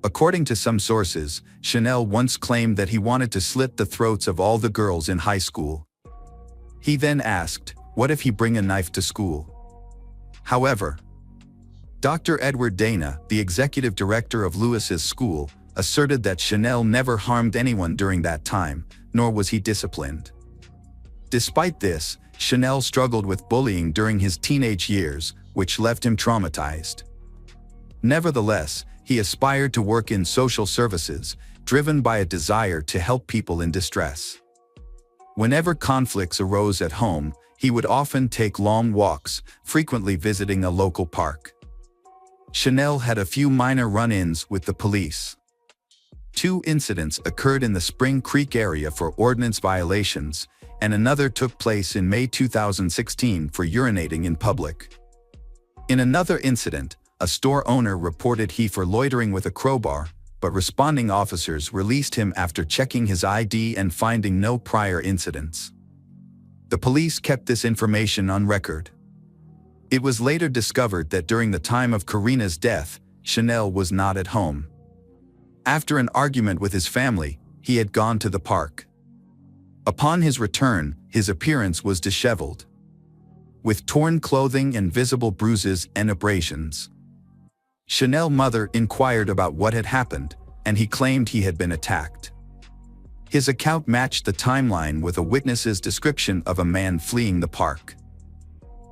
According to some sources, Chanel once claimed that he wanted to slit the throats of all the girls in high school. He then asked, "What if he bring a knife to school?" However, Dr. Edward Dana, the executive director of Lewis's school, asserted that Chanel never harmed anyone during that time, nor was he disciplined. Despite this, Chanel struggled with bullying during his teenage years, which left him traumatized. Nevertheless, he aspired to work in social services, driven by a desire to help people in distress. Whenever conflicts arose at home, he would often take long walks, frequently visiting a local park. Chanel had a few minor run-ins with the police. 2 incidents occurred in the Spring Creek area for ordinance violations, and another took place in May 2016 for urinating in public. In another incident, a store owner reported he for loitering with a crowbar, but responding officers released him after checking his ID and finding no prior incidents. The police kept this information on record. It was later discovered that during the time of Karina's death, Chanel was not at home. After an argument with his family, he had gone to the park. Upon his return, his appearance was disheveled, with torn clothing and visible bruises and abrasions. Chanel's mother inquired about what had happened, and he claimed he had been attacked. His account matched the timeline with a witness's description of a man fleeing the park.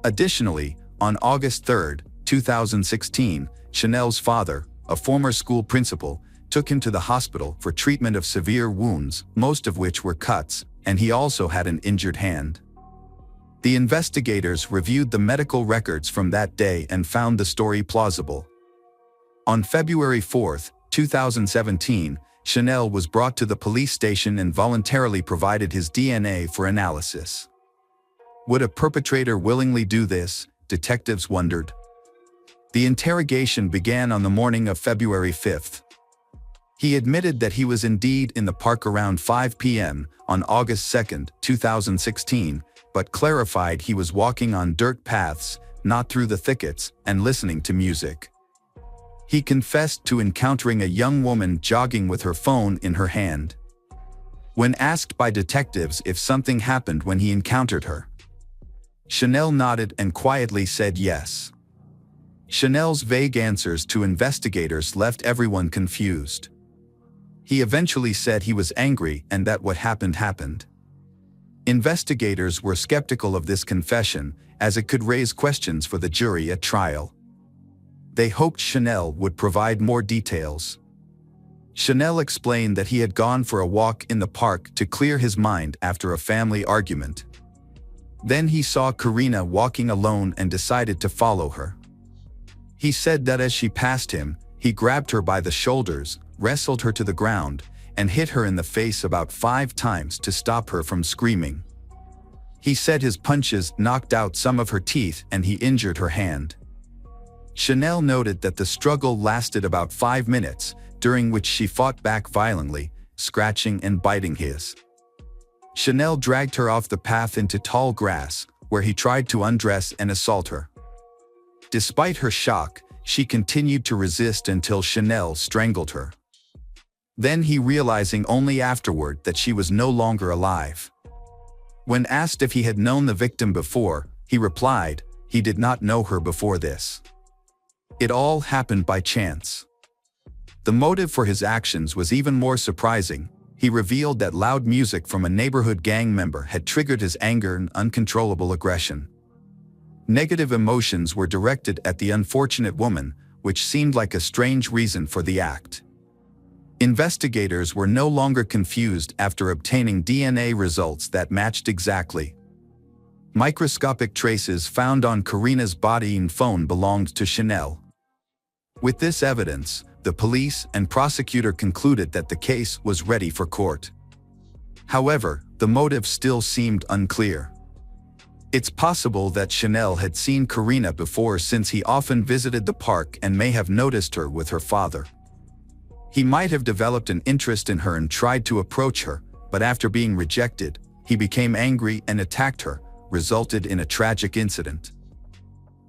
Additionally, on August 3, 2016, Chanel's father, a former school principal, took him to the hospital for treatment of severe wounds, most of which were cuts, and he also had an injured hand. The investigators reviewed the medical records from that day and found the story plausible. On February 4, 2017, Chanel was brought to the police station and voluntarily provided his DNA for analysis. Would a perpetrator willingly do this? Detectives wondered. The interrogation began on the morning of February 5. He admitted that he was indeed in the park around 5 p.m. on August 2, 2016, but clarified he was walking on dirt paths, not through the thickets, and listening to music. He confessed to encountering a young woman jogging with her phone in her hand. When asked by detectives if something happened when he encountered her, Chanel nodded and quietly said yes. Chanel's vague answers to investigators left everyone confused. He eventually said he was angry and that what happened happened. Investigators were skeptical of this confession, as it could raise questions for the jury at trial. They hoped Chanel would provide more details. Chanel explained that he had gone for a walk in the park to clear his mind after a family argument. Then he saw Karina walking alone and decided to follow her. He said that as she passed him, he grabbed her by the shoulders, wrestled her to the ground, and hit her in the face about 5 times to stop her from screaming. He said his punches knocked out some of her teeth and he injured her hand. Chanel noted that the struggle lasted about 5 minutes, during which she fought back violently, scratching and biting his. Chanel dragged her off the path into tall grass, where he tried to undress and assault her. Despite her shock, she continued to resist until Chanel strangled her. Then he realizing only afterward that she was no longer alive. When asked if he had known the victim before, he replied he did not know her before this. It all happened by chance. The motive for his actions was even more surprising. He revealed that loud music from a neighborhood gang member had triggered his anger and uncontrollable aggression. Negative emotions were directed at the unfortunate woman, which seemed like a strange reason for the act. Investigators were no longer confused after obtaining DNA results that matched exactly. Microscopic traces found on Karina's body and phone belonged to Chanel. With this evidence, the police and prosecutor concluded that the case was ready for court. However, the motive still seemed unclear. It's possible that Chanel had seen Karina before, since he often visited the park and may have noticed her with her father. He might have developed an interest in her and tried to approach her, but after being rejected, he became angry and attacked her, resulted in a tragic incident.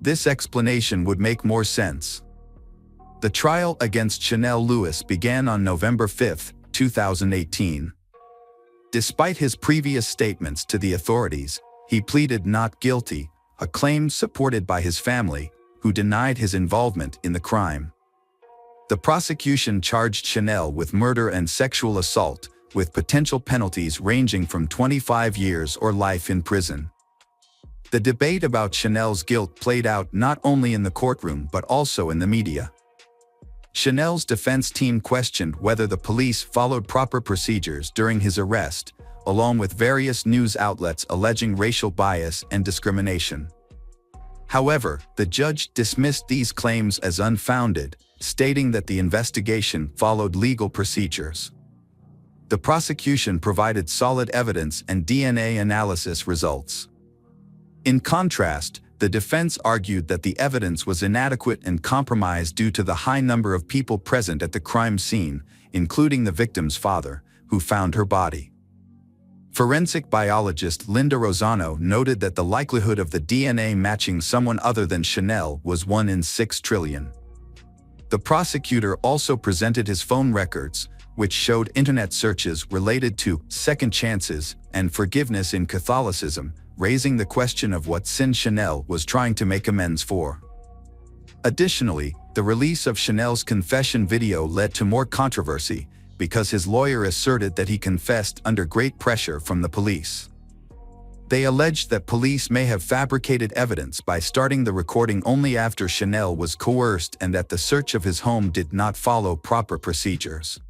This explanation would make more sense. The trial against Chanel Lewis began on November 5, 2018. Despite his previous statements to the authorities, he pleaded not guilty, a claim supported by his family, who denied his involvement in the crime. The prosecution charged Chanel with murder and sexual assault, with potential penalties ranging from 25 years or life in prison. The debate about Chanel's guilt played out not only in the courtroom but also in the media. Chanel's defense team questioned whether the police followed proper procedures during his arrest, along with various news outlets alleging racial bias and discrimination. However, the judge dismissed these claims as unfounded, stating that the investigation followed legal procedures. The prosecution provided solid evidence and DNA analysis results. In contrast, the defense argued that the evidence was inadequate and compromised due to the high number of people present at the crime scene, including the victim's father, who found her body. Forensic biologist Linda Rosano noted that the likelihood of the DNA matching someone other than Chanel was 1 in 6 trillion. The prosecutor also presented his phone records, which showed internet searches related to second chances and forgiveness in Catholicism, raising the question of what sin Chanel was trying to make amends for. Additionally, the release of Chanel's confession video led to more controversy because his lawyer asserted that he confessed under great pressure from the police. They alleged that police may have fabricated evidence by starting the recording only after Chanel was coerced and that the search of his home did not follow proper procedures.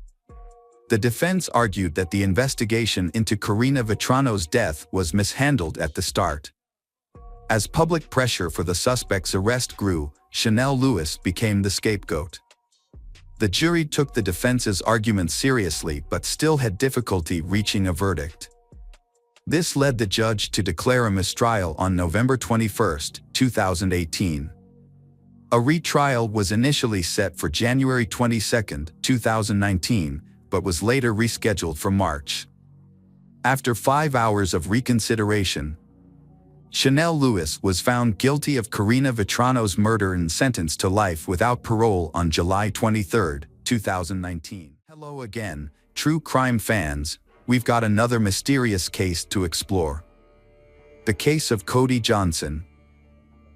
The defense argued that the investigation into Karina Vetrano's death was mishandled at the start. As public pressure for the suspect's arrest grew, Chanel Lewis became the scapegoat. The jury took the defense's argument seriously but still had difficulty reaching a verdict. This led the judge to declare a mistrial on November 21, 2018. A retrial was initially set for January 22, 2019, but was later rescheduled for March. After 5 hours of reconsideration, Chanel Lewis was found guilty of Karina Vetrano's murder and sentenced to life without parole on July 23, 2019. Hello again, true crime fans. We've got another mysterious case to explore. The case of Cody Johnson.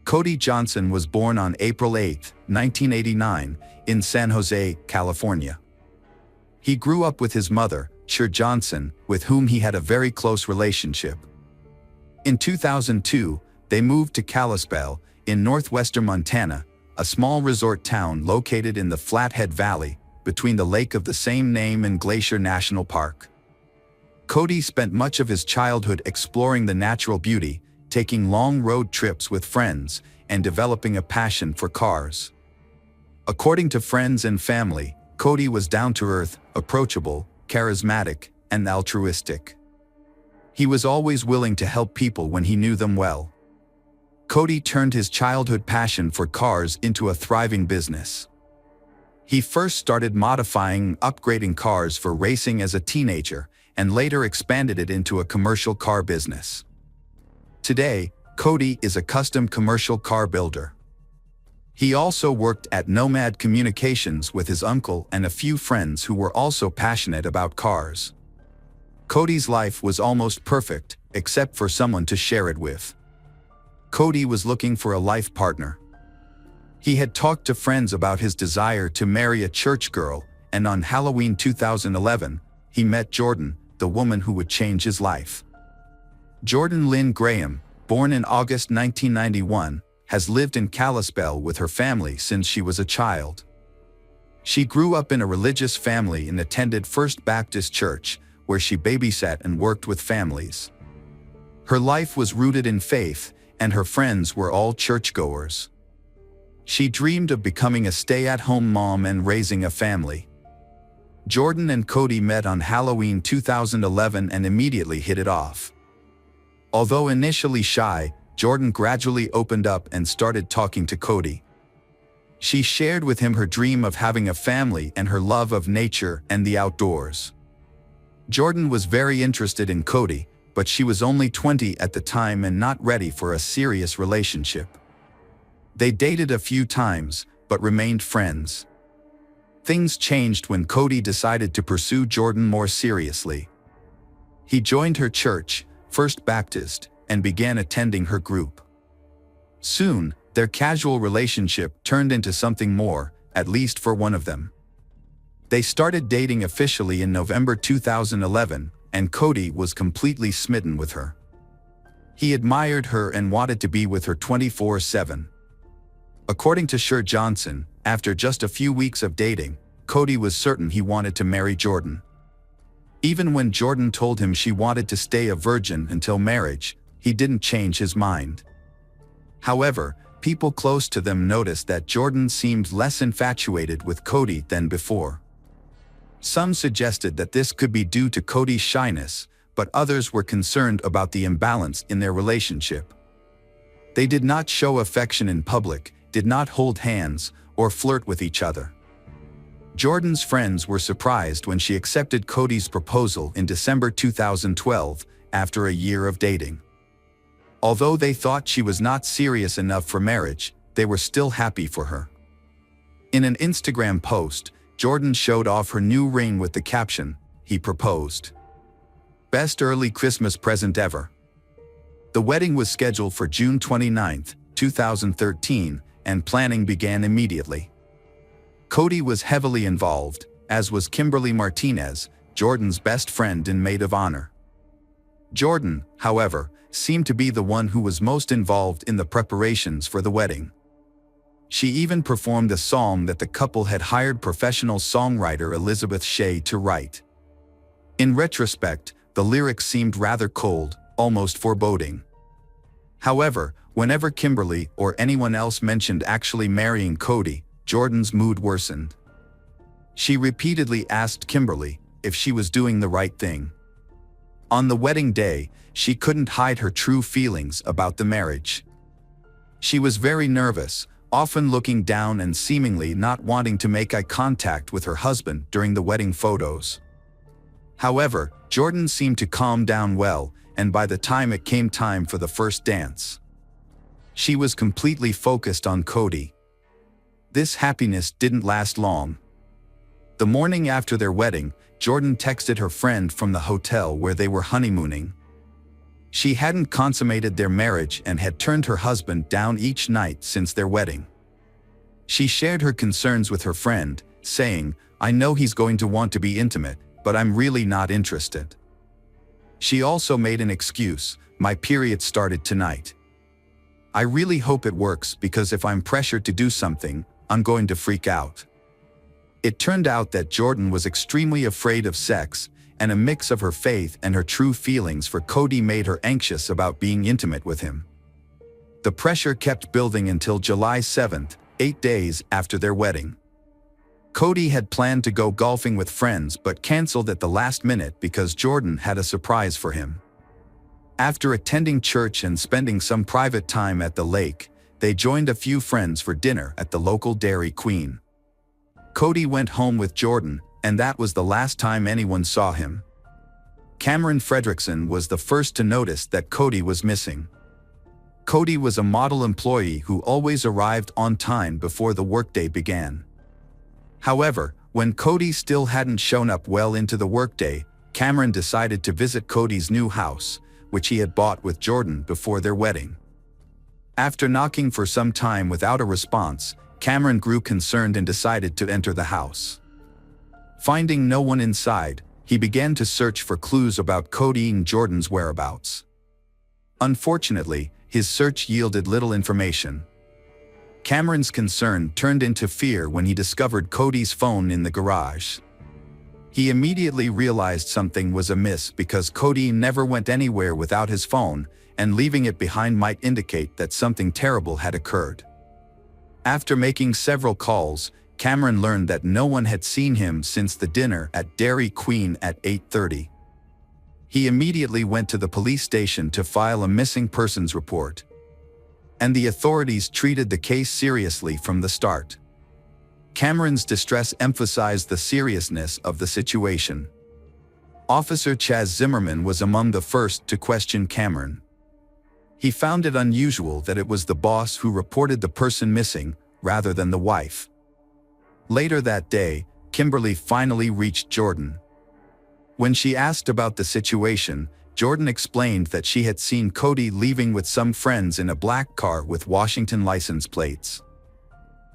Cody Johnson was born on April 8, 1989, in San Jose, California. He grew up with his mother, Cher Johnson, with whom he had a very close relationship. In 2002, they moved to Kalispell, in northwestern Montana, a small resort town located in the Flathead Valley, between the lake of the same name and Glacier National Park. Cody spent much of his childhood exploring the natural beauty, taking long road trips with friends, and developing a passion for cars. According to friends and family, Cody was down-to-earth, approachable, charismatic, and altruistic. He was always willing to help people when he knew them well. Cody turned his childhood passion for cars into a thriving business. He first started modifying and upgrading cars for racing as a teenager, and later expanded it into a commercial car business. Today, Cody is a custom commercial car builder. He also worked at Nomad Communications with his uncle and a few friends who were also passionate about cars. Cody's life was almost perfect, except for someone to share it with. Cody was looking for a life partner. He had talked to friends about his desire to marry a church girl, and on Halloween 2011, he met Jordan, the woman who would change his life. Jordan Lynn Graham, born in August 1991, has lived in Kalispell with her family since she was a child. She grew up in a religious family and attended First Baptist Church, where she babysat and worked with families. Her life was rooted in faith, and her friends were all churchgoers. She dreamed of becoming a stay-at-home mom and raising a family. Jordan and Cody met on Halloween 2011 and immediately hit it off. Although initially shy, Jordan gradually opened up and started talking to Cody. She shared with him her dream of having a family and her love of nature and the outdoors. Jordan was very interested in Cody, but she was only 20 at the time and not ready for a serious relationship. They dated a few times, but remained friends. Things changed when Cody decided to pursue Jordan more seriously. He joined her church, First Baptist, and began attending her group. Soon, their casual relationship turned into something more, at least for one of them. They started dating officially in November 2011, and Cody was completely smitten with her. He admired her and wanted to be with her 24/7. According to Cher Johnson, After just a few weeks of dating, Cody was certain he wanted to marry Jordan. Even when Jordan told him she wanted to stay a virgin until marriage, he didn't change his mind. However, people close to them noticed that Jordan seemed less infatuated with Cody than before. Some suggested that this could be due to Cody's shyness, but others were concerned about the imbalance in their relationship. They did not show affection in public, did not hold hands, or flirt with each other. Jordan's friends were surprised when she accepted Cody's proposal in December 2012, after a year of dating. Although they thought she was not serious enough for marriage, they were still happy for her. In an Instagram post, Jordan showed off her new ring with the caption, "He proposed. Best early Christmas present ever." The wedding was scheduled for June 29, 2013, and planning began immediately. Cody was heavily involved, as was Kimberly Martinez, Jordan's best friend and maid of honor. Jordan, however, seemed to be the one who was most involved in the preparations for the wedding. She even performed a song that the couple had hired professional songwriter Elizabeth Shea to write. In retrospect, the lyrics seemed rather cold, almost foreboding. However, whenever Kimberly or anyone else mentioned actually marrying Cody, Jordan's mood worsened. She repeatedly asked Kimberly if she was doing the right thing. On the wedding day, she couldn't hide her true feelings about the marriage. She was very nervous, often looking down and seemingly not wanting to make eye contact with her husband during the wedding photos. However, Jordan seemed to calm down well, and by the time it came time for the first dance, she was completely focused on Cody. This happiness didn't last long. The morning after their wedding, Jordan texted her friend from the hotel where they were honeymooning. She hadn't consummated their marriage and had turned her husband down each night since their wedding. She shared her concerns with her friend, saying, "I know he's going to want to be intimate, but I'm really not interested." She also made an excuse, "My period started tonight. I really hope it works because if I'm pressured to do something, I'm going to freak out." It turned out that Jordan was extremely afraid of sex, and a mix of her faith and her true feelings for Cody made her anxious about being intimate with him. The pressure kept building until July 7th, 8 days after their wedding. Cody had planned to go golfing with friends but canceled at the last minute because Jordan had a surprise for him. After attending church and spending some private time at the lake, they joined a few friends for dinner at the local Dairy Queen. Cody went home with Jordan, and that was the last time anyone saw him. Cameron Fredrickson was the first to notice that Cody was missing. Cody was a model employee who always arrived on time before the workday began. However, when Cody still hadn't shown up well into the workday, Cameron decided to visit Cody's new house, which he had bought with Jordan before their wedding. After knocking for some time without a response, Cameron grew concerned and decided to enter the house. Finding no one inside, he began to search for clues about Cody and Jordan's whereabouts. Unfortunately, his search yielded little information. Cameron's concern turned into fear when he discovered Cody's phone in the garage. He immediately realized something was amiss because Cody never went anywhere without his phone, and leaving it behind might indicate that something terrible had occurred. After making several calls, Cameron learned that no one had seen him since the dinner at Dairy Queen at 8:30. He immediately went to the police station to file a missing persons report. And the authorities treated the case seriously from the start. Cameron's distress emphasized the seriousness of the situation. Officer Chaz Zimmerman was among the first to question Cameron. He found it unusual that it was the boss who reported the person missing, rather than the wife. Later that day, Kimberly finally reached Jordan. When she asked about the situation, Jordan explained that she had seen Cody leaving with some friends in a black car with Washington license plates.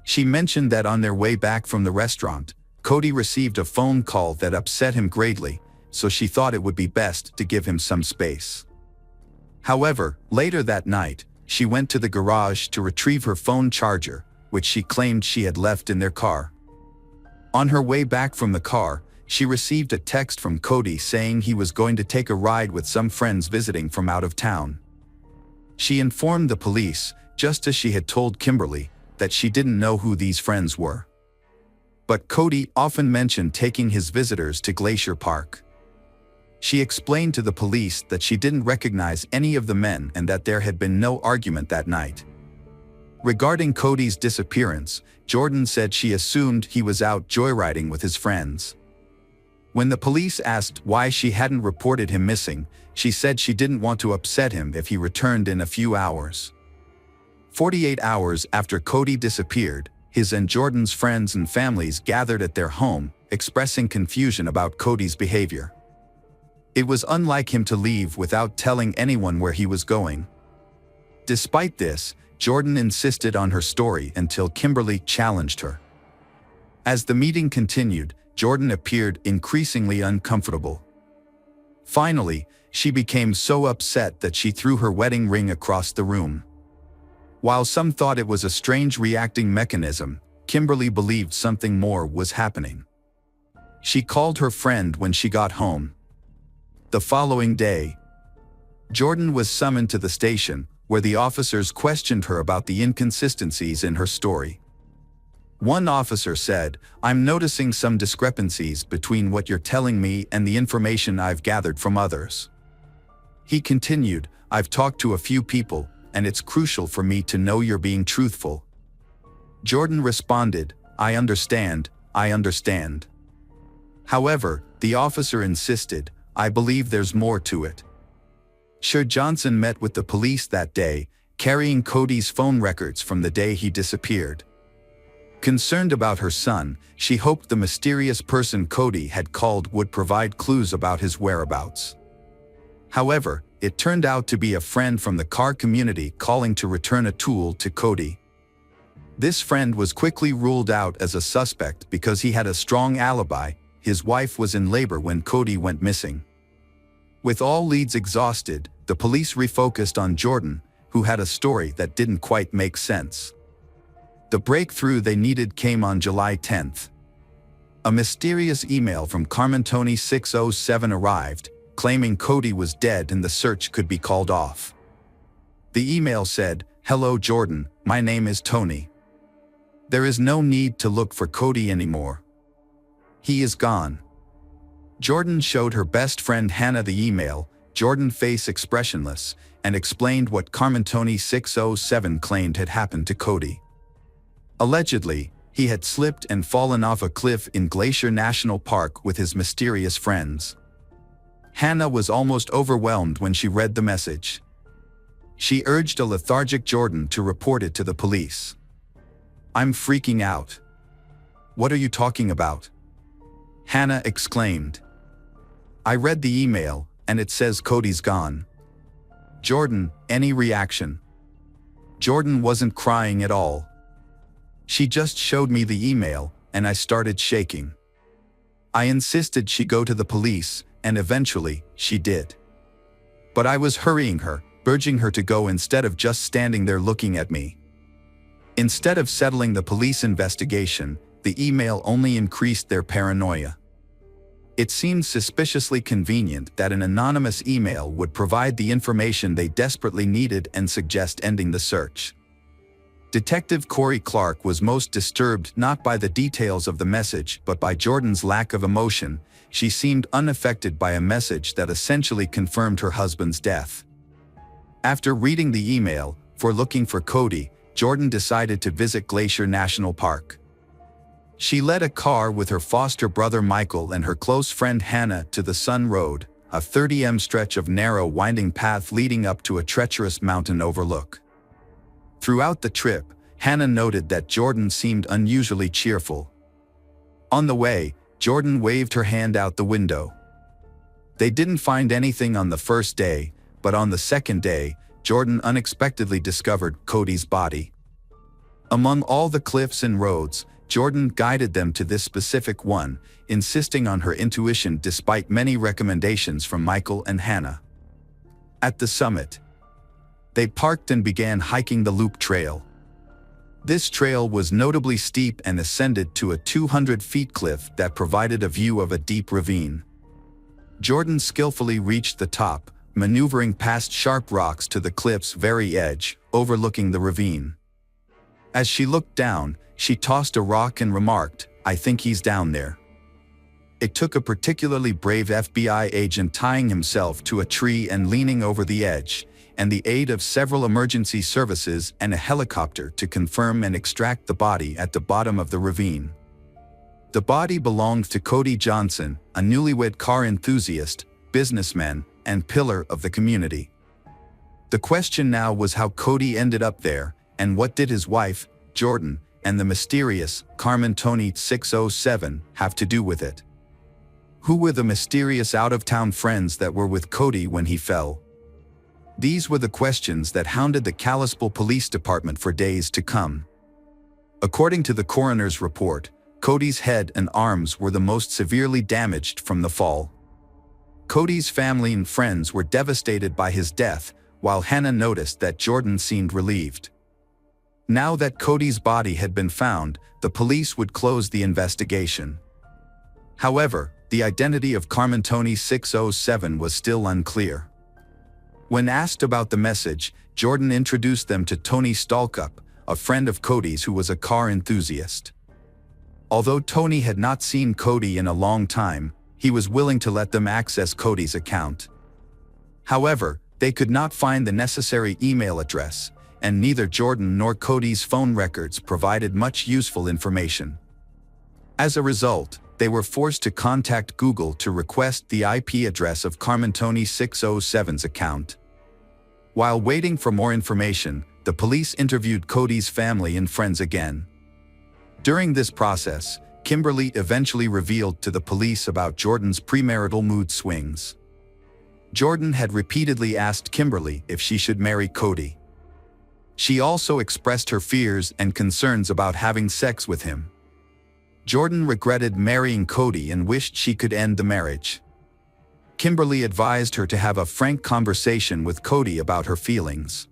She mentioned that on their way back from the restaurant, Cody received a phone call that upset him greatly, so she thought it would be best to give him some space. However, later that night, she went to the garage to retrieve her phone charger, which she claimed she had left in their car. On her way back from the car, she received a text from Cody saying he was going to take a ride with some friends visiting from out of town. She informed the police, just as she had told Kimberly, that she didn't know who these friends were. But Cody often mentioned taking his visitors to Glacier Park. She explained to the police that she didn't recognize any of the men and that there had been no argument that night. Regarding Cody's disappearance, Jordan said she assumed he was out joyriding with his friends. When the police asked why she hadn't reported him missing, she said she didn't want to upset him if he returned in a few hours. 48 hours after Cody disappeared, his and Jordan's friends and families gathered at their home, expressing confusion about Cody's behavior. It was unlike him to leave without telling anyone where he was going. Despite this, Jordan insisted on her story until Kimberly challenged her. As the meeting continued, Jordan appeared increasingly uncomfortable. Finally, she became so upset that she threw her wedding ring across the room. While some thought it was a strange reacting mechanism, Kimberly believed something more was happening. She called her friend when she got home. The following day, Jordan was summoned to the station, where the officers questioned her about the inconsistencies in her story. One officer said, "I'm noticing some discrepancies between what you're telling me and the information I've gathered from others." He continued, "I've talked to a few people, and it's crucial for me to know you're being truthful." Jordan responded, I understand. However, the officer insisted, "I believe there's more to it." Sher Johnson met with the police that day, carrying Cody's phone records from the day he disappeared. Concerned about her son, she hoped the mysterious person Cody had called would provide clues about his whereabouts. However, it turned out to be a friend from the car community calling to return a tool to Cody. This friend was quickly ruled out as a suspect because he had a strong alibi. His wife was in labor when Cody went missing. With all leads exhausted, the police refocused on Jordan, who had a story that didn't quite make sense. The breakthrough they needed came on July 10th. A mysterious email from Carmentoni 607 arrived, claiming Cody was dead and the search could be called off. The email said, "Hello Jordan, my name is Tony. There is no need to look for Cody anymore. He is gone." Jordan showed her best friend Hannah the email, Jordan face expressionless, and explained what Carmentoni 607 claimed had happened to Cody. Allegedly, he had slipped and fallen off a cliff in Glacier National Park with his mysterious friends. Hannah was almost overwhelmed when she read the message. She urged a lethargic Jordan to report it to the police. "I'm freaking out." "What are you talking about?" Hannah exclaimed. "I read the email, and it says Cody's gone." "Jordan, any reaction?" Jordan wasn't crying at all. "She just showed me the email, and I started shaking. I insisted she go to the police, and eventually, she did. But I was hurrying her, urging her to go instead of just standing there looking at me." Instead of settling the police investigation, the email only increased their paranoia. It seemed suspiciously convenient that an anonymous email would provide the information they desperately needed and suggest ending the search. Detective Corey Clark was most disturbed not by the details of the message but by Jordan's lack of emotion. She seemed unaffected by a message that essentially confirmed her husband's death. After reading the email, for looking for Cody, Jordan decided to visit Glacier National Park. She led a car with her foster brother Michael and her close friend Hannah to the Sun Road, a 30 m stretch of narrow winding path leading up to a treacherous mountain overlook. Throughout the trip, Hannah noted that Jordan seemed unusually cheerful. On the way, Jordan waved her hand out the window. They didn't find anything on the first day, but on the second day, Jordan unexpectedly discovered Cody's body. Among all the cliffs and roads, Jordan guided them to this specific one, insisting on her intuition despite many recommendations from Michael and Hannah. At the summit, they parked and began hiking the loop trail. This trail was notably steep and ascended to a 200-foot cliff that provided a view of a deep ravine. Jordan skillfully reached the top, maneuvering past sharp rocks to the cliff's very edge, overlooking the ravine. As she looked down, she tossed a rock and remarked, "I think he's down there." It took a particularly brave FBI agent tying himself to a tree and leaning over the edge, and the aid of several emergency services and a helicopter to confirm and extract the body at the bottom of the ravine. The body belonged to Cody Johnson, a newlywed car enthusiast, businessman, and pillar of the community. The question now was how Cody ended up there, and what did his wife, Jordan, and the mysterious Carmen Tony 607 have to do with it? Who were the mysterious out-of-town friends that were with Cody when he fell? These were the questions that hounded the Kalispell Police Department for days to come. According to the coroner's report, Cody's head and arms were the most severely damaged from the fall. Cody's family and friends were devastated by his death, while Hannah noticed that Jordan seemed relieved. Now that Cody's body had been found, the police would close the investigation. However, the identity of Carmen Tony 607 was still unclear. When asked about the message, Jordan introduced them to Tony Stalkup, a friend of Cody's who was a car enthusiast. Although Tony had not seen Cody in a long time, he was willing to let them access Cody's account. However, they could not find the necessary email address, and neither Jordan nor Cody's phone records provided much useful information. As a result, they were forced to contact Google to request the IP address of Carmen Tony 607's account. While waiting for more information, the police interviewed Cody's family and friends again. During this process, Kimberly eventually revealed to the police about Jordan's premarital mood swings. Jordan had repeatedly asked Kimberly if she should marry Cody. She also expressed her fears and concerns about having sex with him. Jordan regretted marrying Cody and wished she could end the marriage. Kimberly advised her to have a frank conversation with Cody about her feelings.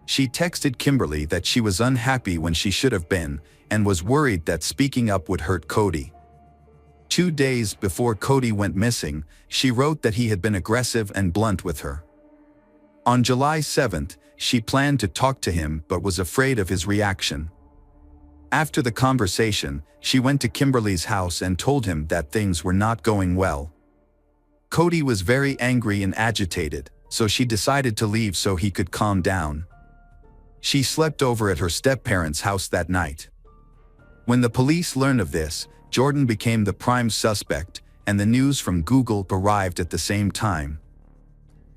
She texted Kimberly that she was unhappy when she should have been, and was worried that speaking up would hurt Cody. 2 days before Cody went missing, she wrote that he had been aggressive and blunt with her. On July 7th, she planned to talk to him but was afraid of his reaction. After the conversation, she went to Kimberly's house and told him that things were not going well. Cody was very angry and agitated, so she decided to leave so he could calm down. She slept over at her step-parents' house that night. When the police learned of this, Jordan became the prime suspect, and the news from Google arrived at the same time.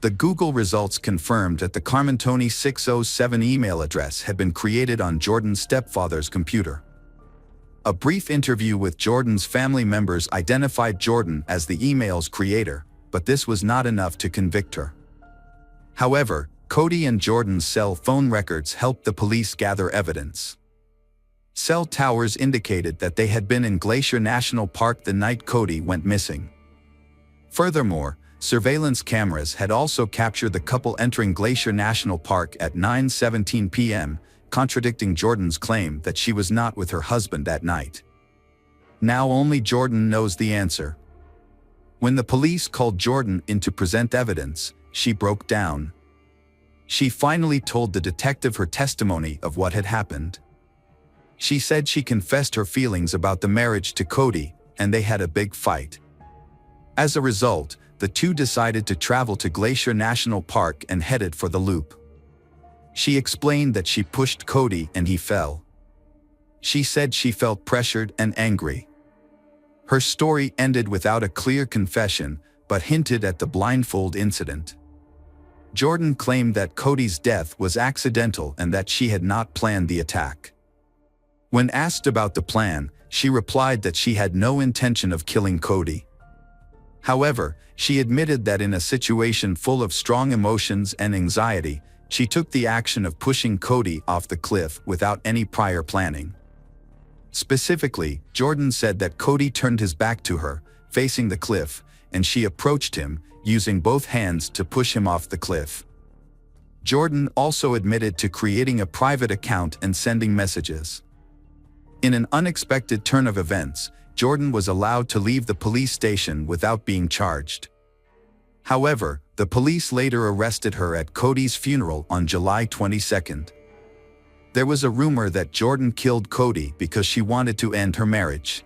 The Google results confirmed that the Carmen Tony 607 email address had been created on Jordan's stepfather's computer. A brief interview with Jordan's family members identified Jordan as the email's creator, but this was not enough to convict her. However, Cody and Jordan's cell phone records helped the police gather evidence. Cell towers indicated that they had been in Glacier National Park the night Cody went missing. Furthermore, surveillance cameras had also captured the couple entering Glacier National Park at 9:17 p.m., contradicting Jordan's claim that she was not with her husband that night. Now only Jordan knows the answer. When the police called Jordan in to present evidence, she broke down. She finally told the detective her testimony of what had happened. She said she confessed her feelings about the marriage to Cody, and they had a big fight. As a result, the two decided to travel to Glacier National Park and headed for the loop. She explained that she pushed Cody and he fell. She said she felt pressured and angry. Her story ended without a clear confession, but hinted at the blindfold incident. Jordan claimed that Cody's death was accidental and that she had not planned the attack. When asked about the plan, she replied that she had no intention of killing Cody. However, she admitted that in a situation full of strong emotions and anxiety, she took the action of pushing Cody off the cliff without any prior planning. Specifically, Jordan said that Cody turned his back to her, facing the cliff, and she approached him, using both hands to push him off the cliff. Jordan also admitted to creating a private account and sending messages. In an unexpected turn of events, Jordan was allowed to leave the police station without being charged. However, the police later arrested her at Cody's funeral on July 22. There was a rumor that Jordan killed Cody because she wanted to end her marriage.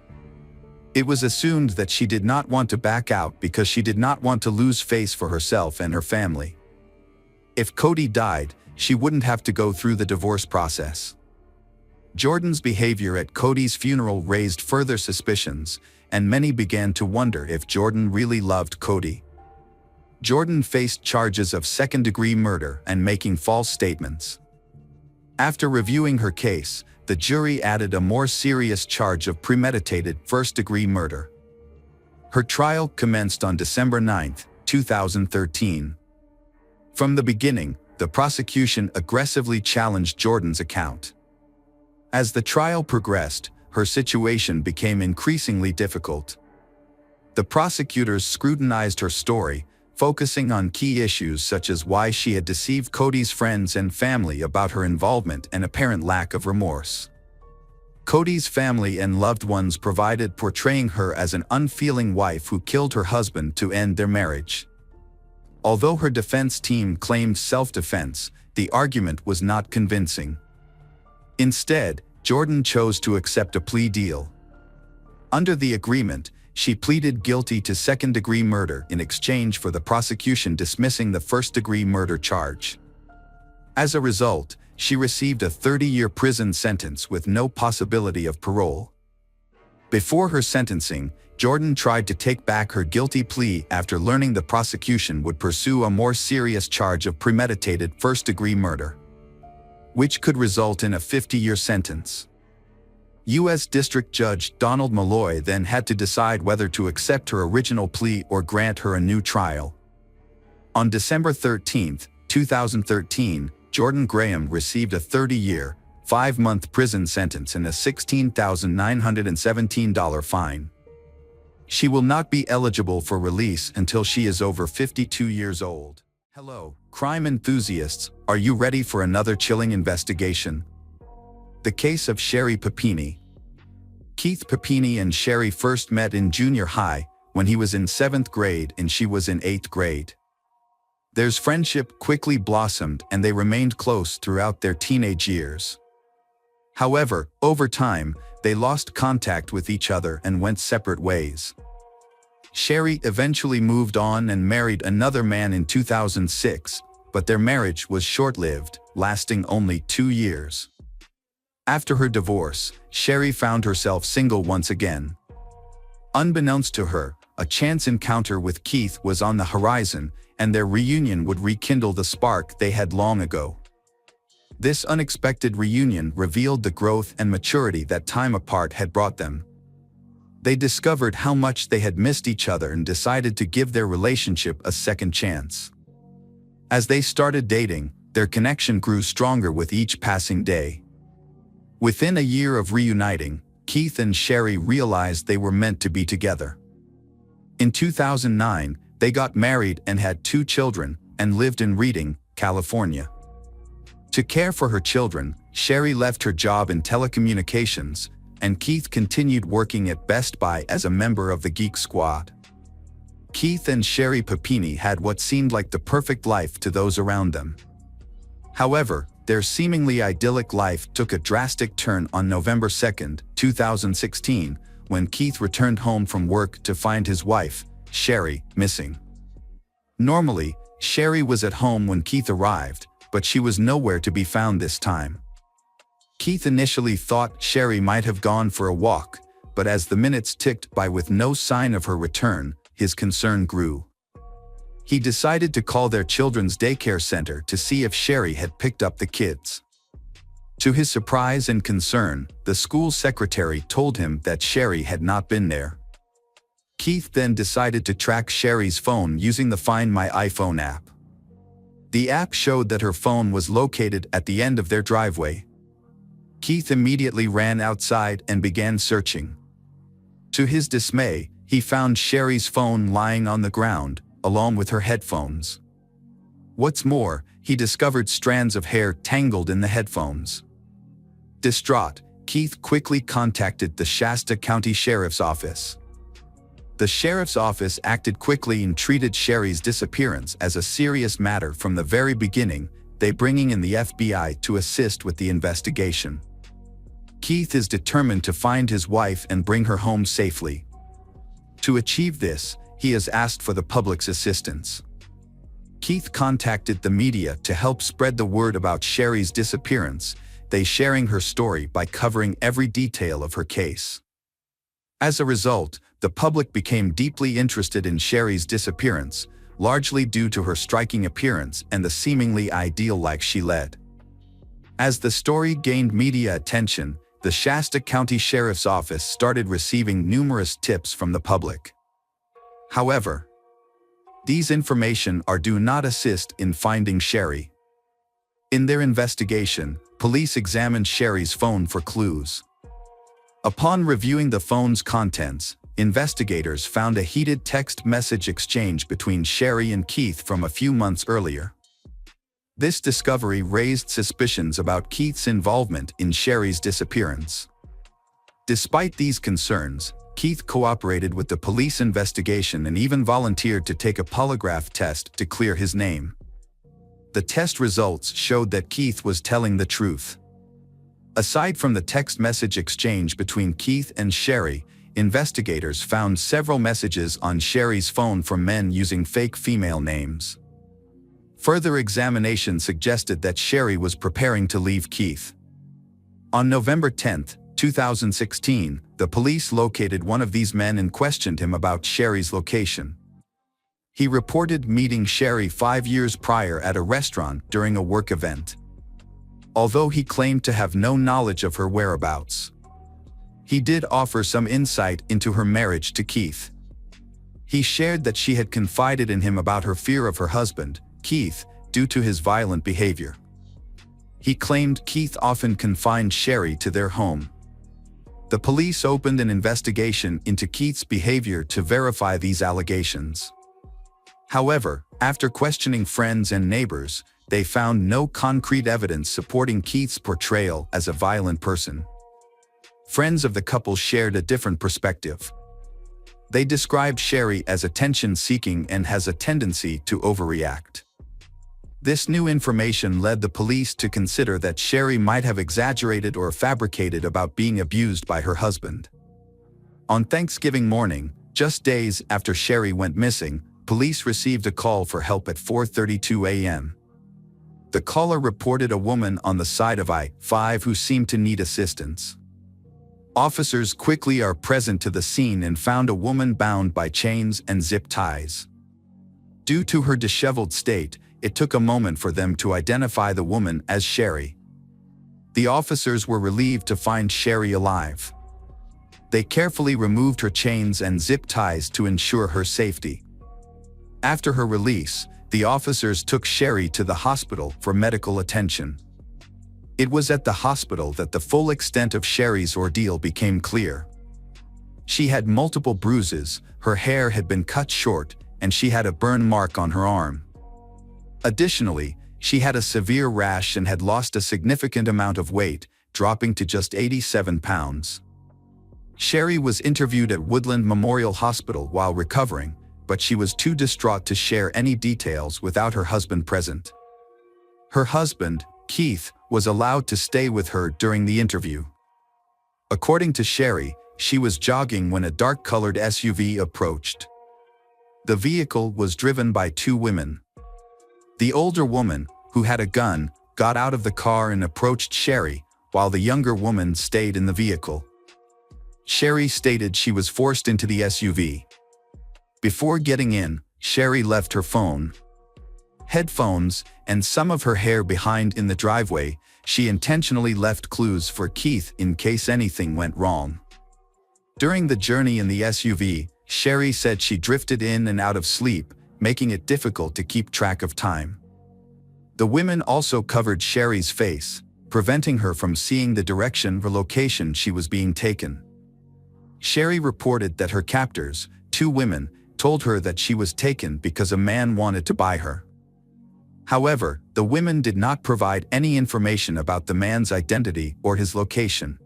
It was assumed that she did not want to back out because she did not want to lose face for herself and her family. If Cody died, she wouldn't have to go through the divorce process. Jordan's behavior at Cody's funeral raised further suspicions, and many began to wonder if Jordan really loved Cody. Jordan faced charges of second-degree murder and making false statements. After reviewing her case, the jury added a more serious charge of premeditated first-degree murder. Her trial commenced on December 9, 2013. From the beginning, the prosecution aggressively challenged Jordan's account. As the trial progressed, her situation became increasingly difficult. The prosecutors scrutinized her story, focusing on key issues such as why she had deceived Cody's friends and family about her involvement and apparent lack of remorse. Cody's family and loved ones provided portraying her as an unfeeling wife who killed her husband to end their marriage. Although her defense team claimed self-defense, the argument was not convincing. Instead, Jordan chose to accept a plea deal. Under the agreement, she pleaded guilty to second-degree murder in exchange for the prosecution dismissing the first-degree murder charge. As a result, she received a 30-year prison sentence with no possibility of parole. Before her sentencing, Jordan tried to take back her guilty plea after learning the prosecution would pursue a more serious charge of premeditated first-degree murder, which could result in a 50-year sentence. U.S. District Judge Donald Malloy then had to decide whether to accept her original plea or grant her a new trial. On December 13, 2013, Jordan Graham received a 30-year, 5-month prison sentence and a $16,917 fine. She will not be eligible for release until she is over 52 years old. Hello, crime enthusiasts, are you ready for another chilling investigation? The case of Sherry Papini. Keith Papini and Sherry first met in junior high when he was in 7th grade and she was in 8th grade. Their friendship quickly blossomed and they remained close throughout their teenage years. However, over time, they lost contact with each other and went separate ways. Sherry eventually moved on and married another man in 2006, but their marriage was short-lived, lasting only 2 years. After her divorce, Sherry found herself single once again. Unbeknownst to her, a chance encounter with Keith was on the horizon, and their reunion would rekindle the spark they had long ago. This unexpected reunion revealed the growth and maturity that time apart had brought them. They discovered how much they had missed each other and decided to give their relationship a second chance. As they started dating, their connection grew stronger with each passing day. Within a year of reuniting, Keith and Sherry realized they were meant to be together. In 2009, they got married and had 2 children and lived in Reading, California. To care for her children, Sherry left her job in telecommunications, and Keith continued working at Best Buy as a member of the Geek Squad. Keith and Sherry Papini had what seemed like the perfect life to those around them. However, their seemingly idyllic life took a drastic turn on November 2, 2016, when Keith returned home from work to find his wife, Sherry, missing. Normally, Sherry was at home when Keith arrived, but she was nowhere to be found this time. Keith initially thought Sherry might have gone for a walk, but as the minutes ticked by with no sign of her return, his concern grew. He decided to call their children's daycare center to see if Sherry had picked up the kids. To his surprise and concern, the school secretary told him that Sherry had not been there. Keith then decided to track Sherry's phone using the Find My iPhone app. The app showed that her phone was located at the end of their driveway. Keith immediately ran outside and began searching. To his dismay, he found Sherry's phone lying on the ground, along with her headphones. What's more, he discovered strands of hair tangled in the headphones. Distraught, Keith quickly contacted the Shasta County Sheriff's Office. The sheriff's office acted quickly and treated Sherry's disappearance as a serious matter from the very beginning, they bringing in the FBI to assist with the investigation. Keith is determined to find his wife and bring her home safely. To achieve this, he has asked for the public's assistance. Keith contacted the media to help spread the word about Sherry's disappearance, they sharing her story by covering every detail of her case. As a result, the public became deeply interested in Sherry's disappearance, largely due to her striking appearance and the seemingly ideal life she led. As the story gained media attention, the Shasta County Sheriff's Office started receiving numerous tips from the public. However, these information do not assist in finding Sherry. In their investigation, police examined Sherry's phone for clues. Upon reviewing the phone's contents, investigators found a heated text message exchange between Sherry and Keith from a few months earlier. This discovery raised suspicions about Keith's involvement in Sherry's disappearance. Despite these concerns, Keith cooperated with the police investigation and even volunteered to take a polygraph test to clear his name. The test results showed that Keith was telling the truth. Aside from the text message exchange between Keith and Sherry, investigators found several messages on Sherry's phone from men using fake female names. Further examination suggested that Sherry was preparing to leave Keith. On November 10, 2016, the police located one of these men and questioned him about Sherry's location. He reported meeting Sherry 5 years prior at a restaurant during a work event. Although he claimed to have no knowledge of her whereabouts, he did offer some insight into her marriage to Keith. He shared that she had confided in him about her fear of her husband, Keith, due to his violent behavior. He claimed Keith often confined Sherry to their home. The police opened an investigation into Keith's behavior to verify these allegations. However, after questioning friends and neighbors, they found no concrete evidence supporting Keith's portrayal as a violent person. Friends of the couple shared a different perspective. They described Sherry as attention-seeking and has a tendency to overreact. This new information led the police to consider that Sherry might have exaggerated or fabricated about being abused by her husband. On Thanksgiving morning, just days after Sherry went missing, police received a call for help at 4:32 a.m. The caller reported a woman on the side of I-5 who seemed to need assistance. Officers quickly are present to the scene and found a woman bound by chains and zip ties. Due to her disheveled state, it took a moment for them to identify the woman as Sherry. The officers were relieved to find Sherry alive. They carefully removed her chains and zip ties to ensure her safety. After her release, the officers took Sherry to the hospital for medical attention. It was at the hospital that the full extent of Sherry's ordeal became clear. She had multiple bruises, her hair had been cut short, and she had a burn mark on her arm. Additionally, she had a severe rash and had lost a significant amount of weight, dropping to just 87 pounds. Sherry was interviewed at Woodland Memorial Hospital while recovering, but she was too distraught to share any details without her husband present. Her husband, Keith, was allowed to stay with her during the interview. According to Sherry, she was jogging when a dark-colored SUV approached. The vehicle was driven by 2 women. The older woman, who had a gun, got out of the car and approached Sherry, while the younger woman stayed in the vehicle. Sherry stated she was forced into the SUV. Before getting in, Sherry left her phone, headphones, and some of her hair behind in the driveway. She intentionally left clues for Keith in case anything went wrong. During the journey in the SUV, Sherry said she drifted in and out of sleep, making it difficult to keep track of time. The women also covered Sherry's face, preventing her from seeing the direction or location she was being taken. Sherry reported that her captors, 2 women, told her that she was taken because a man wanted to buy her. However, the women did not provide any information about the man's identity or his location.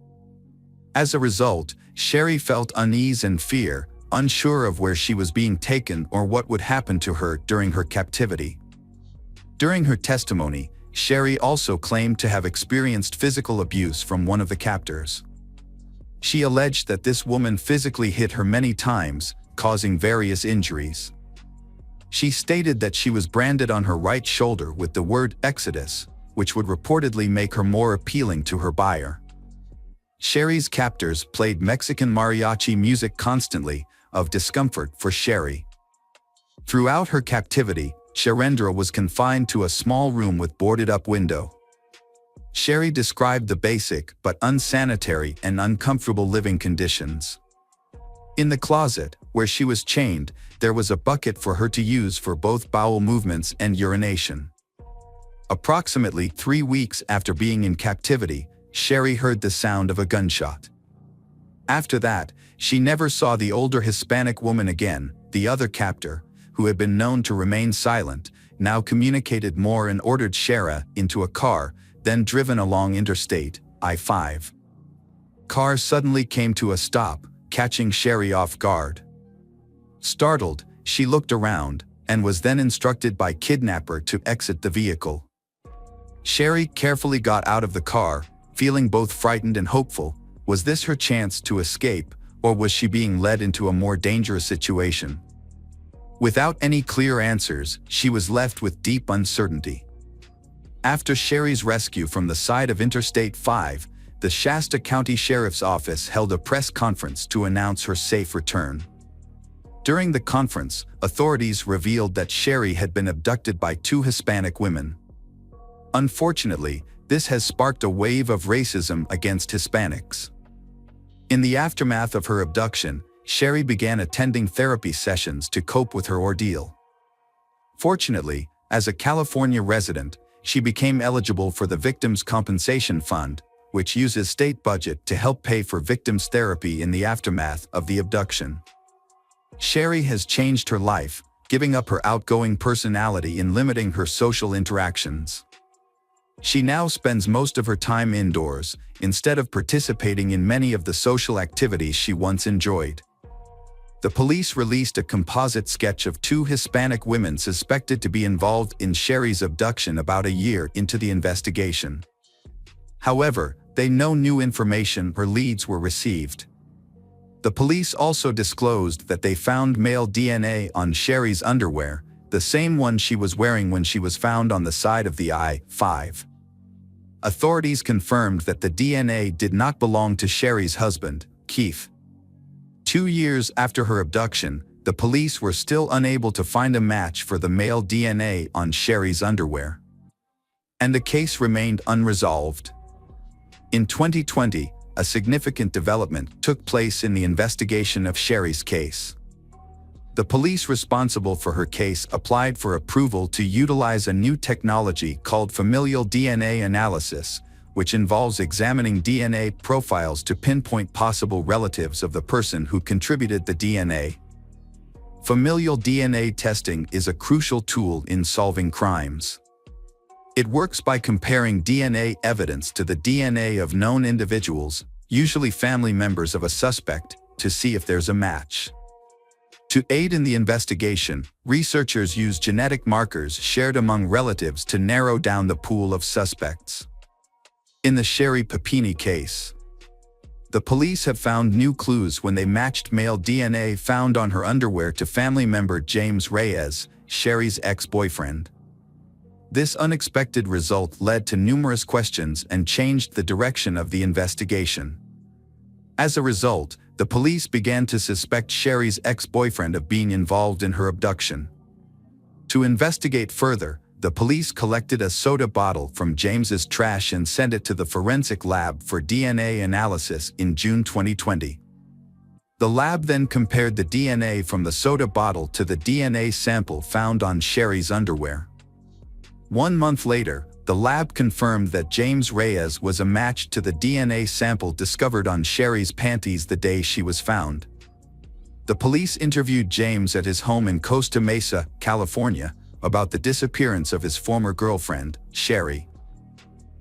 As a result, Sherry felt unease and fear, unsure of where she was being taken or what would happen to her during her captivity. During her testimony, Sherry also claimed to have experienced physical abuse from one of the captors. She alleged that this woman physically hit her many times, causing various injuries. She stated that she was branded on her right shoulder with the word Exodus, which would reportedly make her more appealing to her buyer. Sherry's captors played Mexican mariachi music constantly, of discomfort for Sherry. Throughout her captivity, Sherendra was confined to a small room with boarded-up window. Sherry described the basic but unsanitary and uncomfortable living conditions. In the closet, where she was chained, there was a bucket for her to use for both bowel movements and urination. Approximately 3 weeks after being in captivity, Sherry heard the sound of a gunshot. After that, she never saw the older Hispanic woman again. The other captor, who had been known to remain silent, now communicated more and ordered Sherry into a car, then driven along Interstate I-5. Car suddenly came to a stop, catching Sherry off guard. Startled, she looked around, and was then instructed by kidnapper to exit the vehicle. Sherry carefully got out of the car, feeling both frightened and hopeful. Was this her chance to escape, or was she being led into a more dangerous situation? Without any clear answers, she was left with deep uncertainty. After Sherry's rescue from the side of Interstate 5, the Shasta County Sheriff's Office held a press conference to announce her safe return. During the conference, authorities revealed that Sherry had been abducted by 2 Hispanic women. Unfortunately, this has sparked a wave of racism against Hispanics. In the aftermath of her abduction, Sherry began attending therapy sessions to cope with her ordeal. Fortunately, as a California resident, she became eligible for the Victims' Compensation Fund, which uses state budget to help pay for victims' therapy in the aftermath of the abduction. Sherry has changed her life, giving up her outgoing personality and limiting her social interactions. She now spends most of her time indoors, instead of participating in many of the social activities she once enjoyed. The police released a composite sketch of 2 Hispanic women suspected to be involved in Sherry's abduction about a year into the investigation. However, no new information or leads were received. The police also disclosed that they found male DNA on Sherry's underwear, the same one she was wearing when she was found on the side of the I-5. Authorities confirmed that the DNA did not belong to Sherry's husband, Keith. 2 years after her abduction, the police were still unable to find a match for the male DNA on Sherry's underwear. And the case remained unresolved. In 2020, a significant development took place in the investigation of Sherry's case. The police responsible for her case applied for approval to utilize a new technology called familial DNA analysis, which involves examining DNA profiles to pinpoint possible relatives of the person who contributed the DNA. Familial DNA testing is a crucial tool in solving crimes. It works by comparing DNA evidence to the DNA of known individuals, usually family members of a suspect, to see if there's a match. To aid in the investigation, researchers use genetic markers shared among relatives to narrow down the pool of suspects. In the Sherry Papini case, the police have found new clues when they matched male DNA found on her underwear to family member James Reyes, Sherry's ex-boyfriend. This unexpected result led to numerous questions and changed the direction of the investigation. As a result, the police began to suspect Sherry's ex-boyfriend of being involved in her abduction. To investigate further, the police collected a soda bottle from James's trash and sent it to the forensic lab for DNA analysis in June 2020. The lab then compared the DNA from the soda bottle to the DNA sample found on Sherry's underwear. 1 month later, the lab confirmed that James Reyes was a match to the DNA sample discovered on Sherry's panties the day she was found. The police interviewed James at his home in Costa Mesa, California, about the disappearance of his former girlfriend, Sherry.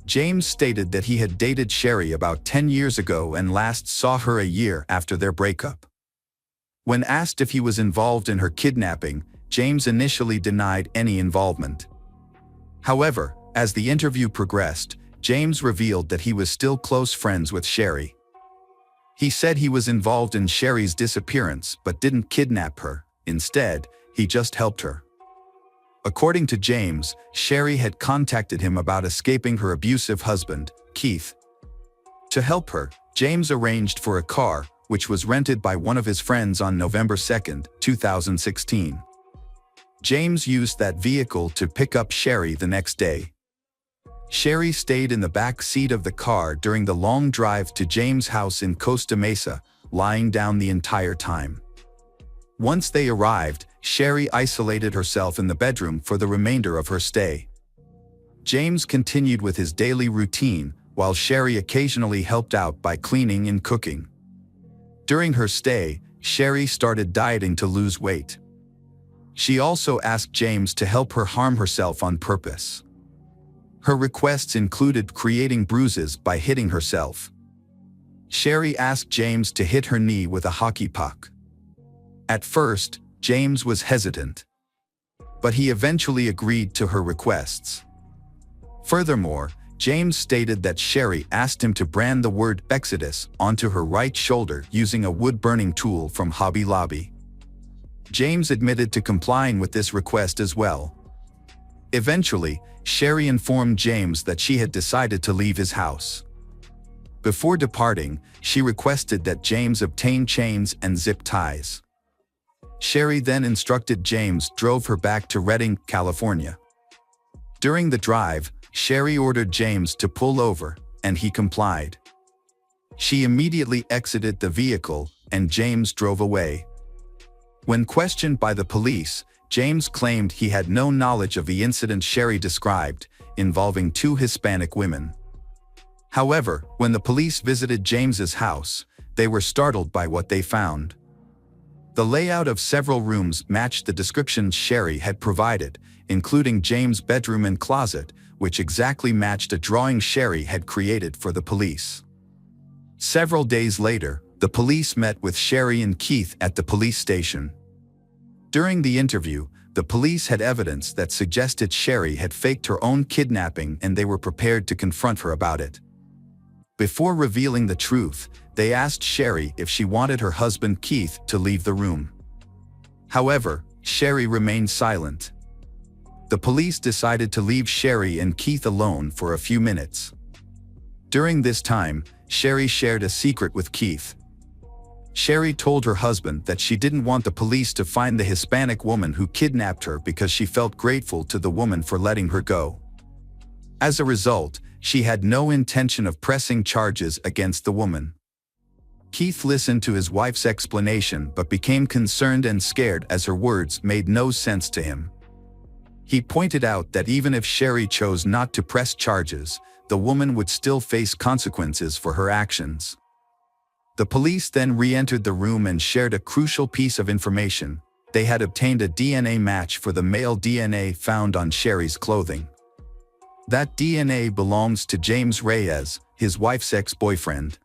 James stated that he had dated Sherry about 10 years ago and last saw her a year after their breakup. When asked if he was involved in her kidnapping, James initially denied any involvement. However, as the interview progressed, James revealed that he was still close friends with Sherry. He said he was involved in Sherry's disappearance but didn't kidnap her. Instead, he just helped her. According to James, Sherry had contacted him about escaping her abusive husband, Keith. To help her, James arranged for a car, which was rented by one of his friends on November 2, 2016. James used that vehicle to pick up Sherry the next day. Sherry stayed in the back seat of the car during the long drive to James' house in Costa Mesa, lying down the entire time. Once they arrived, Sherry isolated herself in the bedroom for the remainder of her stay. James continued with his daily routine, while Sherry occasionally helped out by cleaning and cooking. During her stay, Sherry started dieting to lose weight. She also asked James to help her harm herself on purpose. Her requests included creating bruises by hitting herself. Sherry asked James to hit her knee with a hockey puck. At first, James was hesitant, but he eventually agreed to her requests. Furthermore, James stated that Sherry asked him to brand the word Exodus onto her right shoulder using a wood-burning tool from Hobby Lobby. James admitted to complying with this request as well. Eventually, Sherry informed James that she had decided to leave his house. Before departing, she requested that James obtain chains and zip ties. Sherry then instructed James drove her back to Redding, California. During the drive, Sherry ordered James to pull over, and he complied. She immediately exited the vehicle, and James drove away. When questioned by the police, James claimed he had no knowledge of the incident Sherry described, involving two Hispanic women. However, when the police visited James's house, they were startled by what they found. The layout of several rooms matched the descriptions Sherry had provided, including James' bedroom and closet, which exactly matched a drawing Sherry had created for the police. Several days later, the police met with Sherry and Keith at the police station. During the interview, the police had evidence that suggested Sherry had faked her own kidnapping, and they were prepared to confront her about it. Before revealing the truth, they asked Sherry if she wanted her husband Keith to leave the room. However, Sherry remained silent. The police decided to leave Sherry and Keith alone for a few minutes. During this time, Sherry shared a secret with Keith. Sherry told her husband that she didn't want the police to find the Hispanic woman who kidnapped her because she felt grateful to the woman for letting her go. As a result, she had no intention of pressing charges against the woman. Keith listened to his wife's explanation but became concerned and scared as her words made no sense to him. He pointed out that even if Sherry chose not to press charges, the woman would still face consequences for her actions. The police then re-entered the room and shared a crucial piece of information. They had obtained a DNA match for the male DNA found on Sherry's clothing. That DNA belongs to James Reyes, his wife's ex-boyfriend.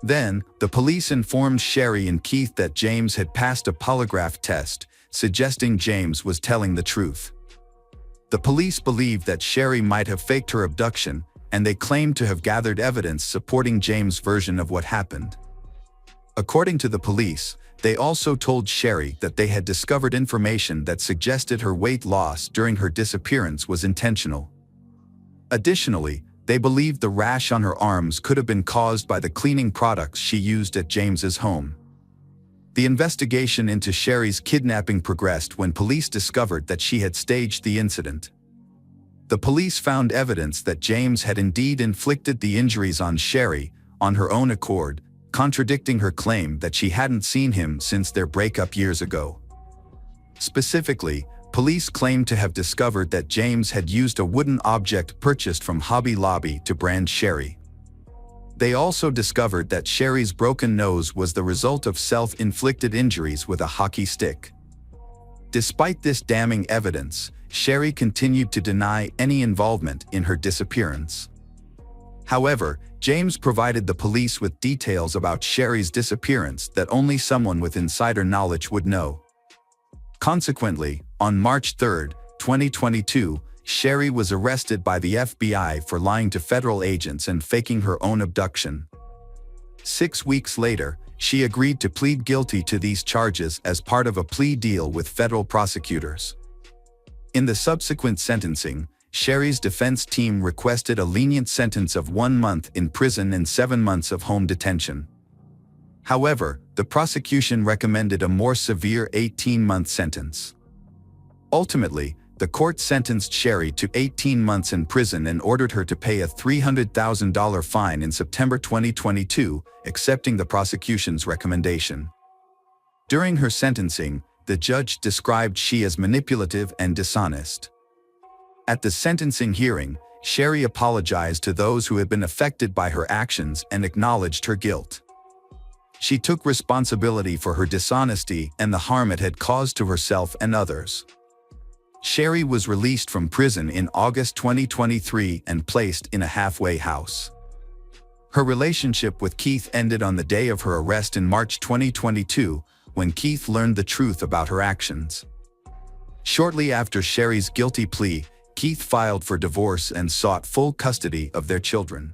Then, the police informed Sherry and Keith that James had passed a polygraph test, suggesting James was telling the truth. The police believed that Sherry might have faked her abduction, and they claimed to have gathered evidence supporting James' version of what happened. According to the police, they also told Sherry that they had discovered information that suggested her weight loss during her disappearance was intentional. Additionally, they believed the rash on her arms could have been caused by the cleaning products she used at James's home. The investigation into Sherry's kidnapping progressed when police discovered that she had staged the incident. The police found evidence that James had indeed inflicted the injuries on Sherry on her own accord, contradicting her claim that she hadn't seen him since their breakup years ago. Specifically, police claimed to have discovered that James had used a wooden object purchased from Hobby Lobby to brand Sherry. They also discovered that Sherry's broken nose was the result of self-inflicted injuries with a hockey stick. Despite this damning evidence, Sherry continued to deny any involvement in her disappearance. However, James provided the police with details about Sherry's disappearance that only someone with insider knowledge would know. Consequently, on March 3, 2022, Sherry was arrested by the FBI for lying to federal agents and faking her own abduction. 6 weeks later, she agreed to plead guilty to these charges as part of a plea deal with federal prosecutors. In the subsequent sentencing, Sherry's defense team requested a lenient sentence of 1 month in prison and 7 months of home detention. However, the prosecution recommended a more severe 18-month sentence. Ultimately, the court sentenced Sherry to 18 months in prison and ordered her to pay a $300,000 fine in September 2022, accepting the prosecution's recommendation. During her sentencing, the judge described she as manipulative and dishonest. At the sentencing hearing, Sherry apologized to those who had been affected by her actions and acknowledged her guilt. She took responsibility for her dishonesty and the harm it had caused to herself and others. Sherry was released from prison in August 2023 and placed in a halfway house. Her relationship with Keith ended on the day of her arrest in March 2022, when Keith learned the truth about her actions. Shortly after Sherry's guilty plea, Keith filed for divorce and sought full custody of their children.